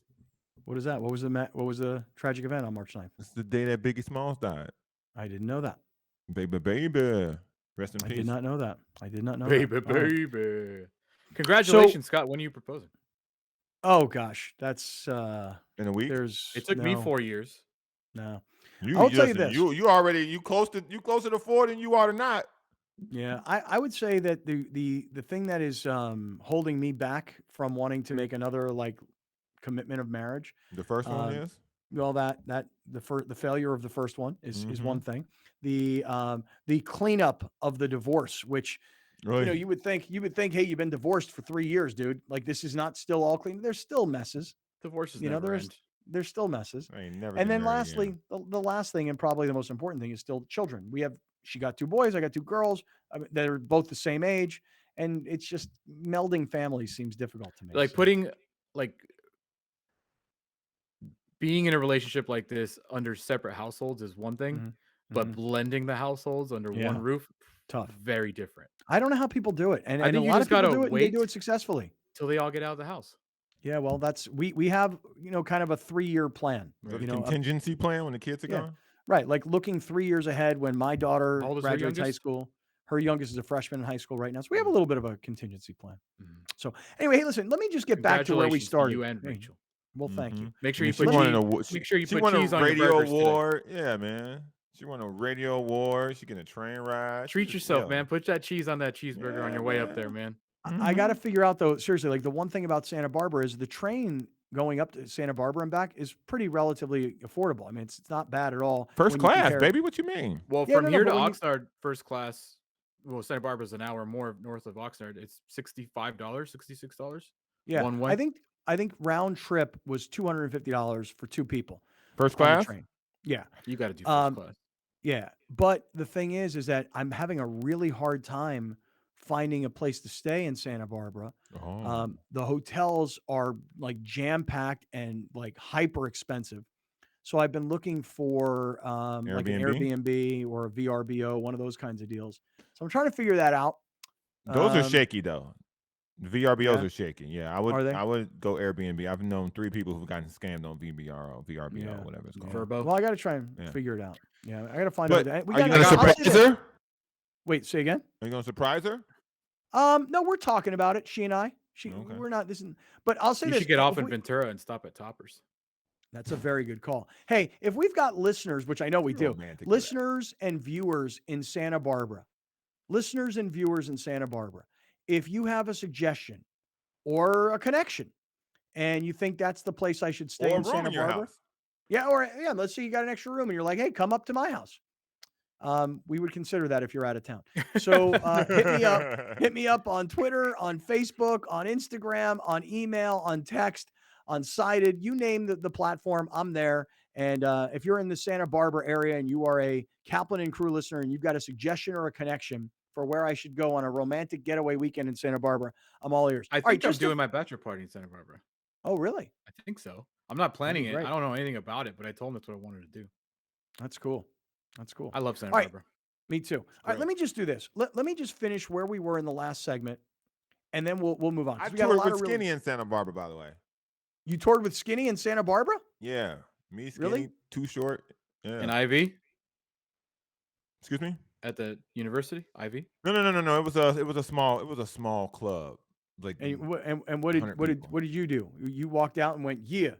What is that? What was the tragic event on March 9th? It's the day that Biggie Smalls died. I didn't know that. Baby. Rest in I peace. did not know that. I did not know Baby, that. All right. baby. Congratulations, Scott. When are you proposing? Oh gosh, that's in a week. It took me 4 years. No. I'll tell you this. You already closer to 4 than you are to not. Yeah, I would say that the thing that is holding me back from wanting to make another commitment of marriage. The first one is? Well, the failure of the first one is one thing. The cleanup of the divorce, which you would think, hey, you've been divorced for 3 years, dude. Like, this is not still all clean. There's still messes. Divorces never end. There's still messes. I ain't never And get then married lastly, the last thing, and probably the most important thing, is still children. She got 2 boys, I got 2 girls. That are both the same age, and it's just melding families seems difficult to me. Like putting being in a relationship like this under separate households is one thing, but blending the households under one roof, tough, very different. I don't know how people do it, and I a think you lot just of people gotta do it, and they wait do it successfully till they all get out of the house. Yeah, well, that's we have kind of a 3-year plan. A contingency plan when the kids are gone. Right, like looking 3 years ahead when my daughter How old is her graduates high youngest? school. Her youngest is a freshman in high school right now, so we have a little bit of a contingency plan. So anyway, hey, listen, let me just get back to where we Congratulations to started. you and Hey, Rachel. well, thank you. Make sure you She put won cheese. Make sure you she put won cheese a on your radio burgers today. award. Yeah, man. She won a radio award. She getting a train ride. Treat She's yourself, killing. man. Put that cheese on that cheeseburger on your way up there, man. I got to figure out though, seriously, like the one thing about Santa Barbara is the train going up to Santa Barbara and back is pretty relatively affordable. I mean, it's not bad at all. First when you class, compare- baby. What you mean? Well, Yeah, from no, here to but when you- Oxnard, first class. Well, Santa Barbara's an hour more north of Oxnard. It's $65, $66. Yeah, one way. I think round trip was $250 for 2 people. First on the class? train. Yeah, You got to do first class. yeah. But the thing is that I'm having a really hard time finding a place to stay in Santa Barbara. Oh. The hotels are like jam packed and like hyper expensive. So I've been looking for like an Airbnb or a VRBO, one of those kinds of deals. So I'm trying to figure that out. Those are shaky though. VRBOs Yeah? are shaking. Yeah, Are they? I would go Airbnb. I've known 3 people who've gotten scammed on VRBO, whatever it's called. Verbo. Well, I got to try and Yeah. figure it out. Yeah, I got to find But out. are you going to I'll surprise say this. her? Wait, say again? Are you going to surprise her? No, we're talking about it. She and I. We're not. But I'll say You this. should get off if in we- Ventura and stop at Toppers. That's a very good call. Hey, if we've got listeners, which I know we do, romantic with listeners and viewers in Santa Barbara, if you have a suggestion or a connection and you think that's the place I should stay Or a in room Santa in your Barbara. house. Yeah, let's say you got an extra room and you're like, hey, come up to my house. We would consider that if you're out of town. So hit me up on Twitter, on Facebook, on Instagram, on email, on text, on Sided. You name the platform, I'm there. And if you're in the Santa Barbara area and you are a Kaplan and Crew listener and you've got a suggestion or a connection for where I should go on a romantic getaway weekend in Santa Barbara, I'm all ears. I All right, think I'm just to- doing my bachelor party in Santa Barbara. Oh, really? I think so. I'm not planning it. great. I don't know anything about it, but I told him that's what I wanted to do. That's cool. That's cool. I love Santa All right. Barbara. Me too. All right, let me just do this. Let me just finish where we were in the last segment, and then we'll move on. 'cause I we got a toured lot with of really- Skinny in Santa Barbara, by the way. You toured with Skinny in Santa Barbara? Yeah. Me, Skinny, Really? Too Short. Yeah. And Ivy Excuse me? at the university. Ivy. No. It was a small club. Like And what 100 people. did you do? You walked out and went, yeah.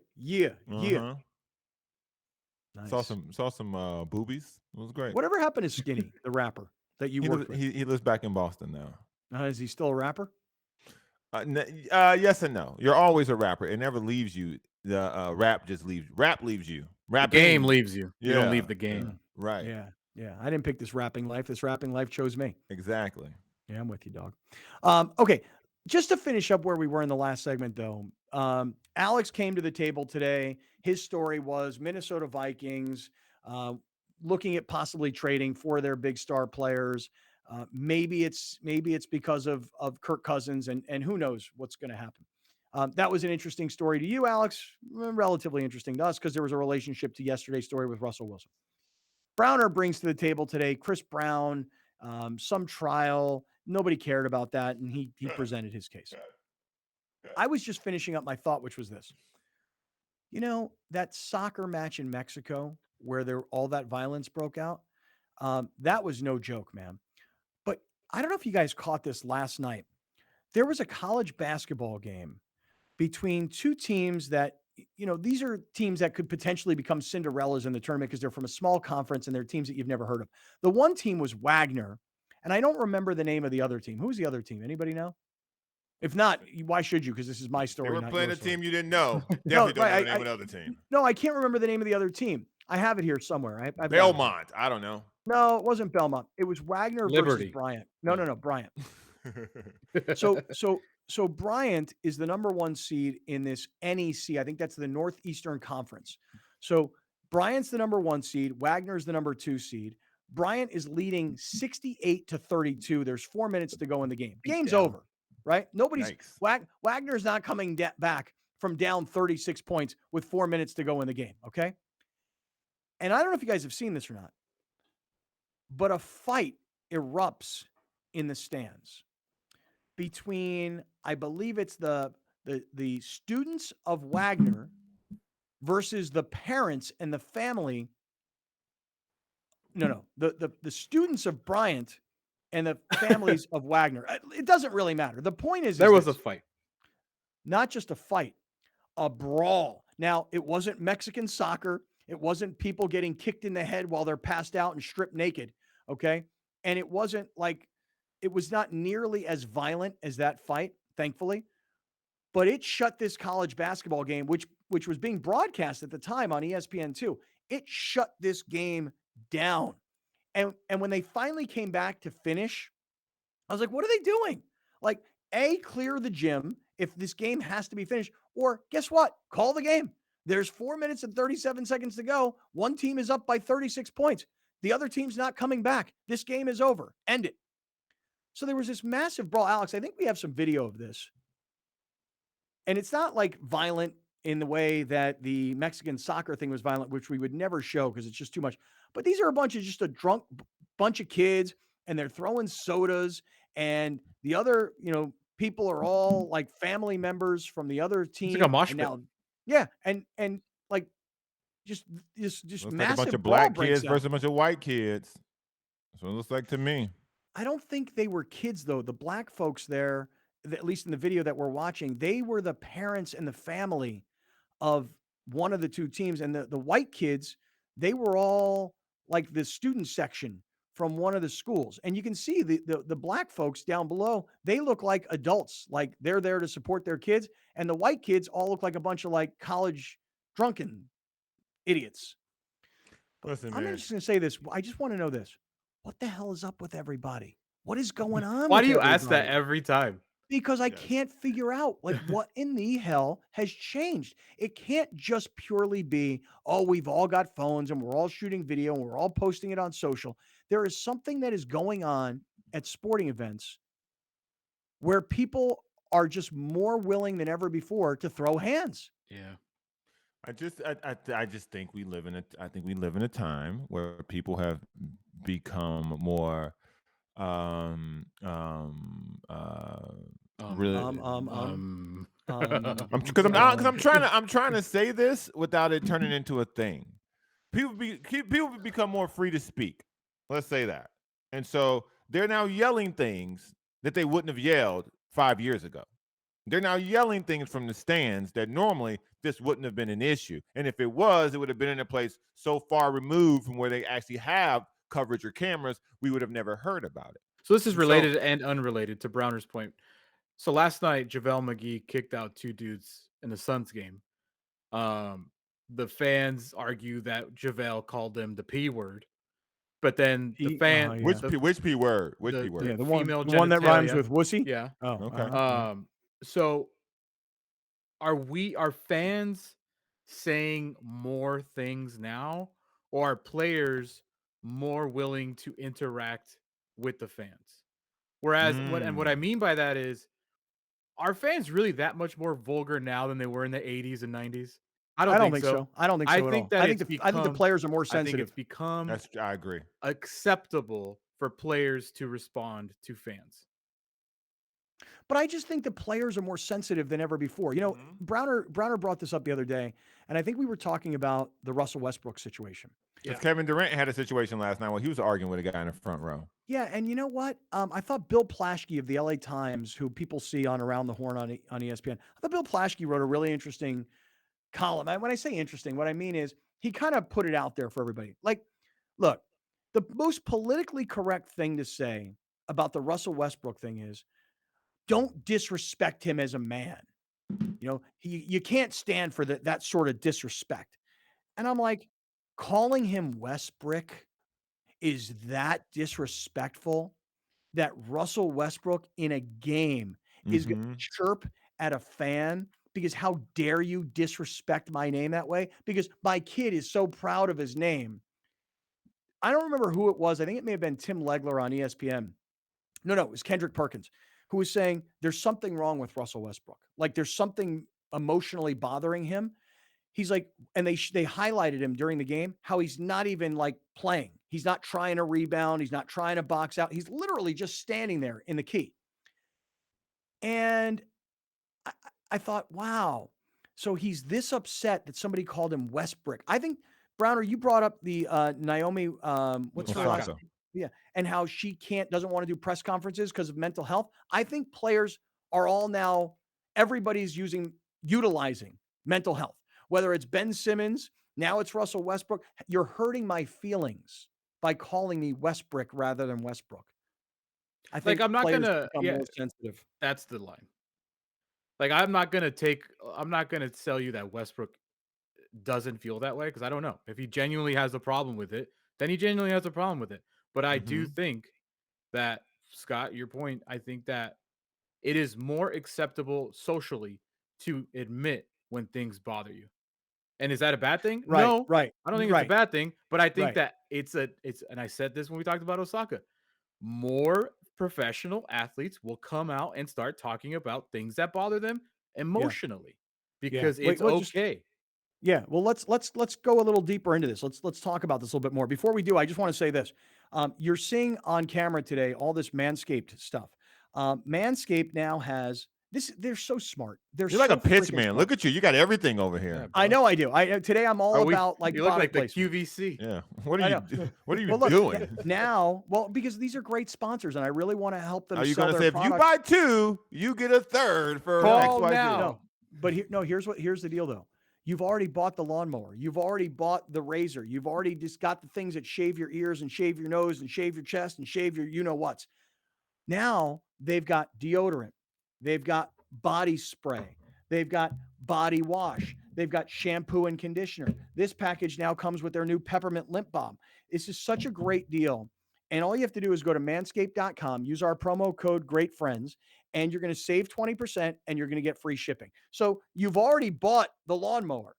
Uh-huh. Nice. Saw some boobies. It was great. Whatever happened to Skinny, the rapper that you worked with? He lives back in Boston now. Is he still a rapper? Yes and no. You're always a rapper. It never leaves you. The rap just leaves. Rap leaves you. The game leaves you. You don't leave the Yeah. game. Right. Yeah. I didn't pick this rapping life. This rapping life chose me. Exactly. Yeah, I'm with you, dog. Okay, just to finish up where we were in the last segment, though, Alex came to the table today. His story was Minnesota Vikings looking at possibly trading for their big star players. Maybe it's because of Kirk Cousins, and who knows what's going to happen. That was an interesting story to you, Alex. Relatively interesting to us because there was a relationship to yesterday's story with Russell Wilson. Browner brings to the table today Chris Brown, some trial. Nobody cared about that, and he presented his case. I was just finishing up my thought, which was this. You know, that soccer match in Mexico where all that violence broke out, that was no joke, man. But I don't know if you guys caught this last night. There was a college basketball game between two teams that, these are teams that could potentially become Cinderellas in the tournament because they're from a small conference and they're teams that you've never heard of. The one team was Wagner, and I don't remember the name of the other team. Who was the other team? Anybody know? If not, why should you? Because this is my story. They were not playing your a story. team you didn't know. Definitely don't know right, the name of the other team. No, I can't remember the name of the other team. I have it here somewhere. I've got it. Belmont. I don't know. No, it wasn't Belmont. It was Wagner Liberty. versus Bryant. No, Bryant. So Bryant is the number 1 seed in this NEC. I think that's the Northeastern Conference. So Bryant's the number 1 seed. Wagner's the number 2 seed. Bryant is leading 68-32. There's 4 minutes to go in the game. Game's over, right? Wagner's not coming back from down 36 points with 4 minutes to go in the game, okay? And I don't know if you guys have seen this or not, but a fight erupts in the stands between, I believe it's the students of Wagner versus the parents and the family. No, the students of Bryant and the families of Wagner. It doesn't really matter. The point is There was this. a fight. Not just a fight, a brawl. Now, it wasn't Mexican soccer. It wasn't people getting kicked in the head while they're passed out and stripped naked, okay? And it was not nearly as violent as that fight, thankfully. But it shut this college basketball game, which was being broadcast at the time on ESPN2. It shut this game down. And when they finally came back to finish, I was like, what are they doing? Like, clear the gym if this game has to be finished, or guess what? Call the game. There's 4 minutes and 37 seconds to go. One team is up by 36 points. The other team's not coming back. This game is over. End it. So there was this massive brawl. Alex, I think we have some video of this. And it's not like violent in the way that the Mexican soccer thing was violent, which we would never show because it's just too much. But these are just a drunk bunch of kids, and they're throwing sodas, and the other, people are all like family members from the other It's like team. a mosh And pit. now, yeah, and like just Looks like a massive bunch of brawl black breaks kids out. versus a bunch of white kids. That's what it looks like to me. I don't think they were kids though. The black folks there, at least in the video that we're watching, they were the parents and the family of one of the two teams. And the white kids, they were all like the student section from one of the schools. And you can see the black folks down below, they look like adults, like they're there to support their kids. And the white kids all look like a bunch of like college drunken idiots. Listen, I'm man. just going to say this. I just want to know this. What the hell is up with everybody? What is going on? Why with do you ask that everybody? every time? Because I can't figure out like what in the hell has changed. It can't just purely be, oh, we've all got phones and we're all shooting video and we're all posting it on social. There is something that is going on at sporting events where people are just more willing than ever before to throw hands. Yeah. I just think we live in a time where people have become more really I'm trying to say this without it turning into a thing. People become more free to speak. Let's say that. And so they're now yelling things that they wouldn't have yelled 5 years ago. They're now yelling things from the stands that normally this wouldn't have been an issue. And if it was, it would have been in a place so far removed from where they actually have coverage or cameras, we would have never heard about it. So this is related and unrelated to Browner's point. So last night, JaVale McGee kicked out 2 dudes in the Suns game. The fans argue that JaVale called them the P word. But then the fan... Which P word? Which the, P word? Yeah, the female one that rhymes genitalia. with wussy? Yeah. Oh, okay. So are fans saying more things now, or are players more willing to interact with the fans? Whereas what I mean by that is, are fans really that much more vulgar now than they were in the 80s and 90s? I don't think so. I don't think so at all. That I think the players are more I think sensitive. it's become I agree. acceptable for players to respond to fans. But I just think the players are more sensitive than ever before. You know, Browner brought this up the other day, and I think we were talking about the Russell Westbrook situation. Because Kevin Durant had a situation last night where he was arguing with a guy in the front row. Yeah, and you know what? I thought Bill Plaschke of the LA Times, who people see on Around the Horn on ESPN, I thought Bill Plaschke wrote a really interesting column. When I say interesting, what I mean is he kind of put it out there for everybody. Like, look, the most politically correct thing to say about the Russell Westbrook thing is, don't disrespect him as a man. You know, you can't stand for that sort of disrespect. And I'm like, calling him Westbrick is that disrespectful that Russell Westbrook in a game is going to chirp at a fan because how dare you disrespect my name that way? Because my kid is so proud of his name. I don't remember who it was. I think it may have been Tim Legler on ESPN. No, it was Kendrick Perkins, who was saying there's something wrong with Russell Westbrook. Like there's something emotionally bothering him. He's like, and they highlighted him during the game, how he's not even like playing. He's not trying to rebound. He's not trying to box out. He's literally just standing there in the key. And I thought, wow. So he's this upset that somebody called him Westbrick. I think, Browner, you brought up the Naomi, what's her last name? Yeah. And how she doesn't want to do press conferences because of mental health. I think players are all now, everybody's utilizing mental health, whether it's Ben Simmons, now it's Russell Westbrook. You're hurting my feelings by calling me Westbrick rather than Westbrook. I think I'm not players gonna become more sensitive. That's the line. Like I'm not gonna tell you that Westbrook doesn't feel that way because I don't know. If he genuinely has a problem with it, then he genuinely has a problem with it. But I do think that, Scott, your point, I think that it is more acceptable socially to admit when things bother you. And is that a bad thing? Right, No, right, I don't think right. it's a bad thing, but I think Right. that it's and I said this when we talked about Osaka, more professional athletes will come out and start talking about things that bother them emotionally because it's okay. Yeah, well, let's go a little deeper into this. Let's talk about this a little bit more. Before we do, I just want to say this: you're seeing on camera today all this Manscaped stuff. Manscaped now has this. They're so smart. You're like a pitch man. Look at you. You got everything over here. Yeah, I know I do. Today I'm all about like you look like placement. the QVC. Yeah. What are you? What are you Well, look, doing? now? Well, because these are great sponsors, and I really want to help them. Are you going to say if you buy 2, you get a third for Call XYZ? now. No, but here's the deal though. You've already bought the lawnmower. You've already bought the razor. You've already just got the things that shave your ears and shave your nose and shave your chest and shave your you-know-whats. Now they've got deodorant. They've got body spray. They've got body wash. They've got shampoo and conditioner. This package now comes with their new peppermint lint balm. This is such a great deal. And all you have to do is go to manscaped.com, use our promo code GreatFriends, and you're going to save 20% and you're going to get free shipping. So you've already bought the lawnmower.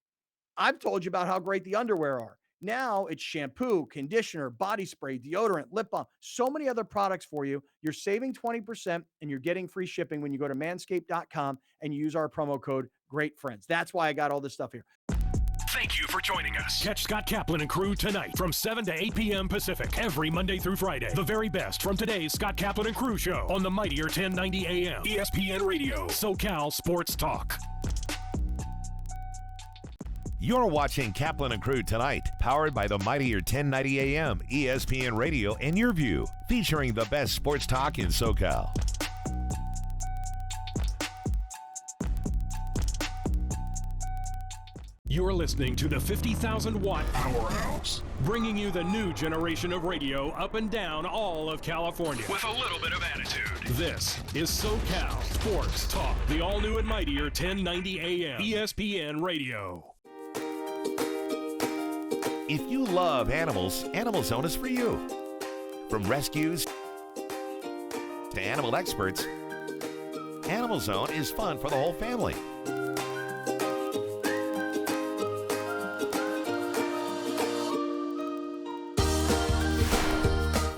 I've told you about how great the underwear are. Now it's shampoo, conditioner, body spray, deodorant, lip balm, so many other products for you. You're saving 20% and you're getting free shipping when you go to manscaped.com and you use our promo code GreatFriends. That's why I got all this stuff here. Thank you for joining us. Catch Scott Kaplan and crew tonight from 7 to 8 p.m. Pacific every Monday through Friday. The very best from today's Scott Kaplan and crew show on the mightier 1090 AM ESPN Radio, SoCal Sports Talk. You're watching Kaplan and Crew tonight, powered by the mightier 1090 AM ESPN Radio and Your View, featuring the best sports talk in SoCal. You're listening to the 50,000-watt Powerhouse, bringing you the new generation of radio up and down all of California with a little bit of attitude. This is SoCal Sports Talk, the all-new and mightier 1090 AM ESPN Radio. If you love animals, Animal Zone is for you. From rescues to animal experts, Animal Zone is fun for the whole family.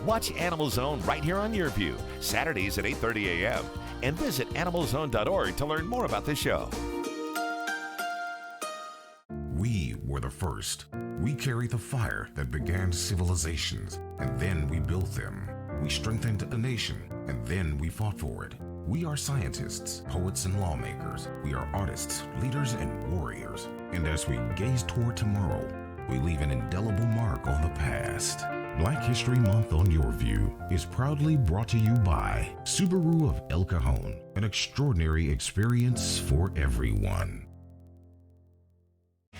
Watch Animal Zone right here on Your View, Saturdays at 8:30 a.m. and visit animalzone.org to learn more about the show. We were the first. We carry the fire that began civilizations, and then we built them. We strengthened a nation, and then we fought for it. We are scientists, poets, and lawmakers. We are artists, leaders, and warriors. And as we gaze toward tomorrow, we leave an indelible mark on the past. Black History Month on Your View is proudly brought to you by Subaru of El Cajon, an extraordinary experience for everyone.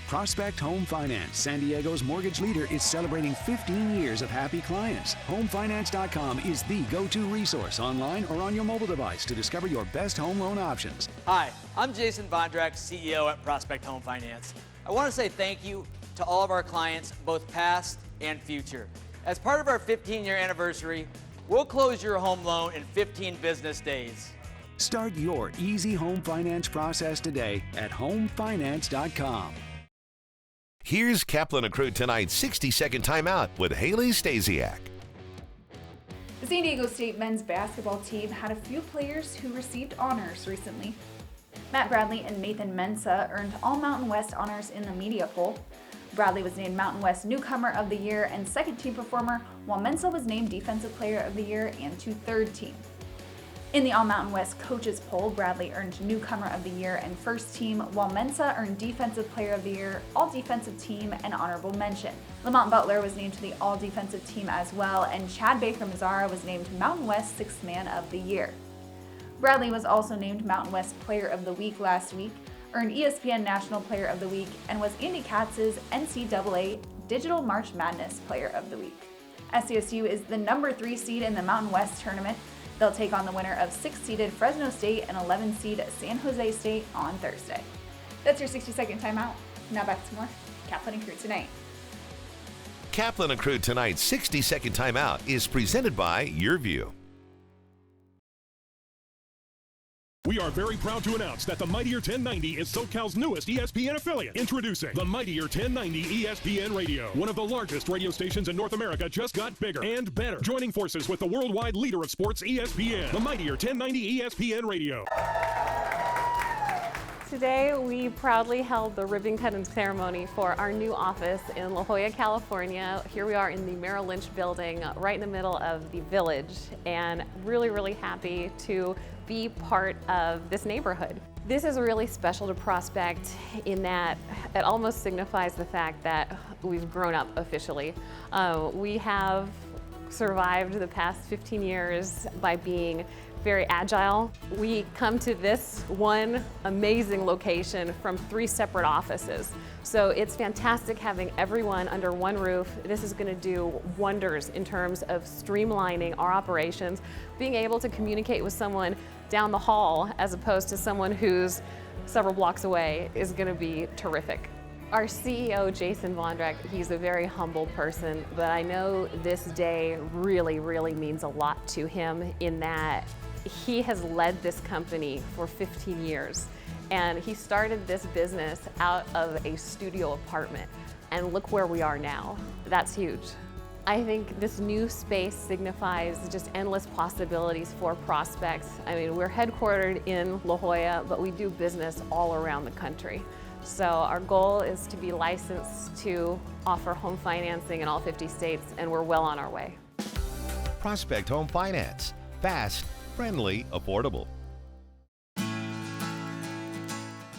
Prospect Home Finance, San Diego's mortgage leader, is celebrating 15 years of happy clients. HomeFinance.com is the go-to resource online or on your mobile device to discover your best home loan options. Hi, I'm Jason Bondrak, CEO at Prospect Home Finance. I want to say thank you to all of our clients, both past and future. As part of our 15-year anniversary, we'll close your home loan in 15 business days. Start your easy home finance process today at HomeFinance.com. Here's Kaplan and Crew tonight's 60-second timeout with Haley Stasiak. The San Diego State men's basketball team had a few players who received honors recently. Matt Bradley and Nathan Mensah earned all Mountain West honors in the media poll. Bradley was named Mountain West Newcomer of the Year and Second Team Performer, while Mensah was named Defensive Player of the Year and to Third Team. In the All-Mountain West Coaches Poll, Bradley earned Newcomer of the Year and First Team, while Mensah earned Defensive Player of the Year, All-Defensive Team, and Honorable Mention. Lamont Butler was named to the All-Defensive Team as well, and Chad Baker-Mazzara was named Mountain West Sixth Man of the Year. Bradley was also named Mountain West Player of the Week last week, earned ESPN National Player of the Week, and was Andy Katz's NCAA Digital March Madness Player of the Week. SDSU is the number 3 seed in the Mountain West tournament. They'll take on the winner of 6-seeded Fresno State and 11-seed San Jose State on Thursday. That's your 60-second timeout. Now back to more Kaplan and Crew tonight. Kaplan and Crew tonight's 60-second timeout is presented by Your View. We are very proud to announce that the Mightier 1090 is SoCal's newest ESPN affiliate. Introducing the Mightier 1090 ESPN Radio. One of the largest radio stations in North America just got bigger and better. Joining forces with the worldwide leader of sports, ESPN. The Mightier 1090 ESPN Radio. Today, we proudly held the ribbon cutting ceremony for our new office in La Jolla, California. Here we are in the Merrill Lynch building, right in the middle of the village, and really, really happy to be part of this neighborhood. This is really special to Prospect in that it almost signifies the fact that we've grown up officially. We have survived the past 15 years by being very agile. We come to this one amazing location from 3 separate offices. So it's fantastic having everyone under one roof. This is going to do wonders in terms of streamlining our operations, being able to communicate with someone down the hall as opposed to someone who's several blocks away is going to be terrific. Our CEO, Jason Vondrak, he's a very humble person, but I know this day really, really means a lot to him in that he has led this company for 15 years, and he started this business out of a studio apartment, and look where we are now. That's huge. I think this new space signifies just endless possibilities for Prospects. I mean, we're headquartered in La Jolla, but we do business all around the country. So our goal is to be licensed to offer home financing in all 50 states, and we're well on our way. Prospect Home Finance. Fast, friendly, affordable.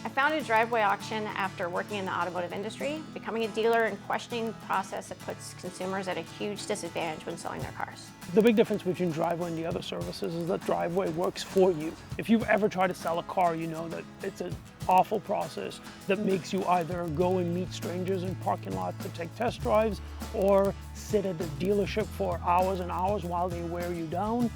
I founded Driveway Auction after working in the automotive industry, becoming a dealer and questioning the process that puts consumers at a huge disadvantage when selling their cars. The big difference between Driveway and the other services is that Driveway works for you. If you've ever tried to sell a car, you know that it's an awful process that makes you either go and meet strangers in parking lots to take test drives or sit at the dealership for hours and hours while they wear you down.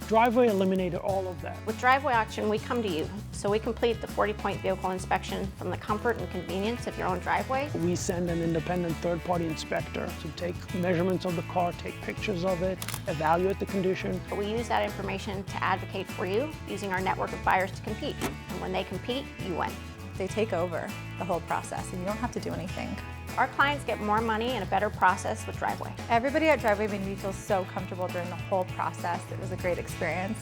Driveway eliminated all of that. With Driveway Auction, we come to you, so we complete the 40-point vehicle inspection from the comfort and convenience of your own driveway. We send an independent third-party inspector to take measurements of the car, take pictures of it, evaluate the condition. We use that information to advocate for you, using our network of buyers to compete. And when they compete, you win. They take over the whole process, and you don't have to do anything. Our clients get more money and a better process with Driveway. Everybody at Driveway made me feel so comfortable during the whole process. It was a great experience.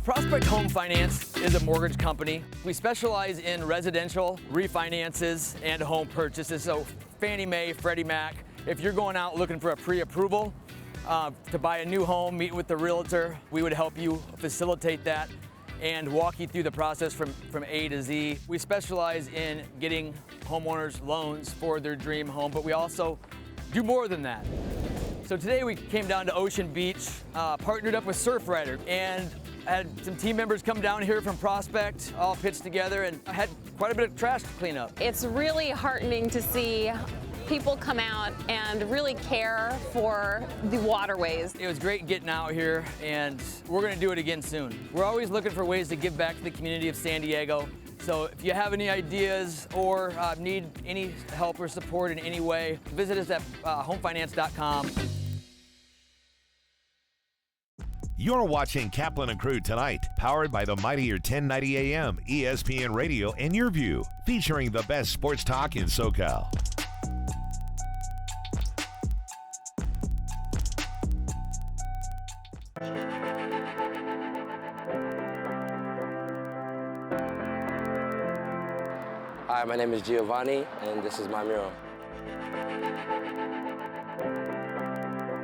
Prospect Home Finance is a mortgage company. We specialize in residential refinances and home purchases. So Fannie Mae, Freddie Mac. If you're going out looking for a pre-approval to buy a new home, meet with the realtor, we would help you facilitate that and walk you through the process from A to Z. We specialize in getting homeowners loans for their dream home, but we also do more than that. So today we came down to Ocean Beach, partnered up with Surfrider, and had some team members come down here from Prospect, all pitched together, and had quite a bit of trash to clean up. It's really heartening to see people come out and really care for the waterways. It was great getting out here, and we're going to do it again soon. We're always looking for ways to give back to the community of San Diego. So if you have any ideas or need any help or support in any way, visit us at homefinance.com. You're watching Kaplan and Crew tonight, powered by the mightier 1090 AM, ESPN Radio, and Your View, featuring the best sports talk in SoCal. Hi, my name is Giovanni, and this is my mural.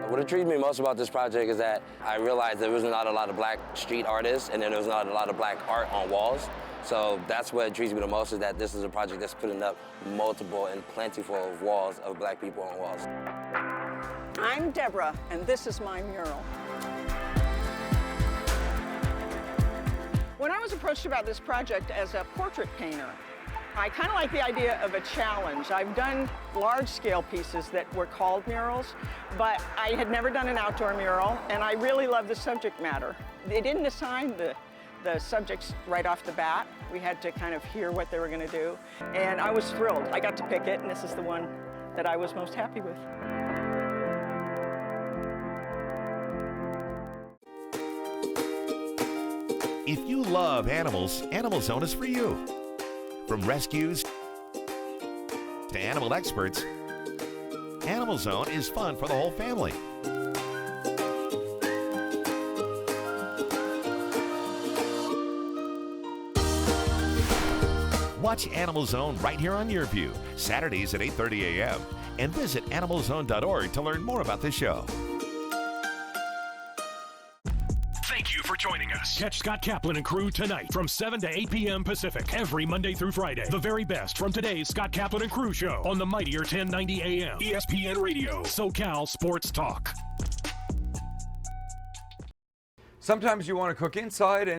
What intrigued me most about this project is that I realized there was not a lot of black street artists, and then there was not a lot of black art on walls. So that's what intrigues me the most, is that this is a project that's putting up multiple and plentiful of walls of black people on walls. I'm Deborah, and this is my mural. When I was approached about this project as a portrait painter, I kind of like the idea of a challenge. I've done large-scale pieces that were called murals, but I had never done an outdoor mural, and I really love the subject matter. They didn't assign the subjects right off the bat. We had to kind of hear what they were going to do, and I was thrilled. I got to pick it, and this is the one that I was most happy with. If you love animals, Animal Zone is for you. From rescues to animal experts, Animal Zone is fun for the whole family. Watch Animal Zone right here on YourView, Saturdays at 8:30 a.m. And visit animalzone.org to learn more about the show. Thank you for joining us. Catch Scott Kaplan and crew tonight from 7 to 8 p.m. Pacific every Monday through Friday. The very best from today's Scott Kaplan and crew show on the mightier 1090 a.m. ESPN Radio, SoCal Sports Talk. Sometimes you want to cook inside and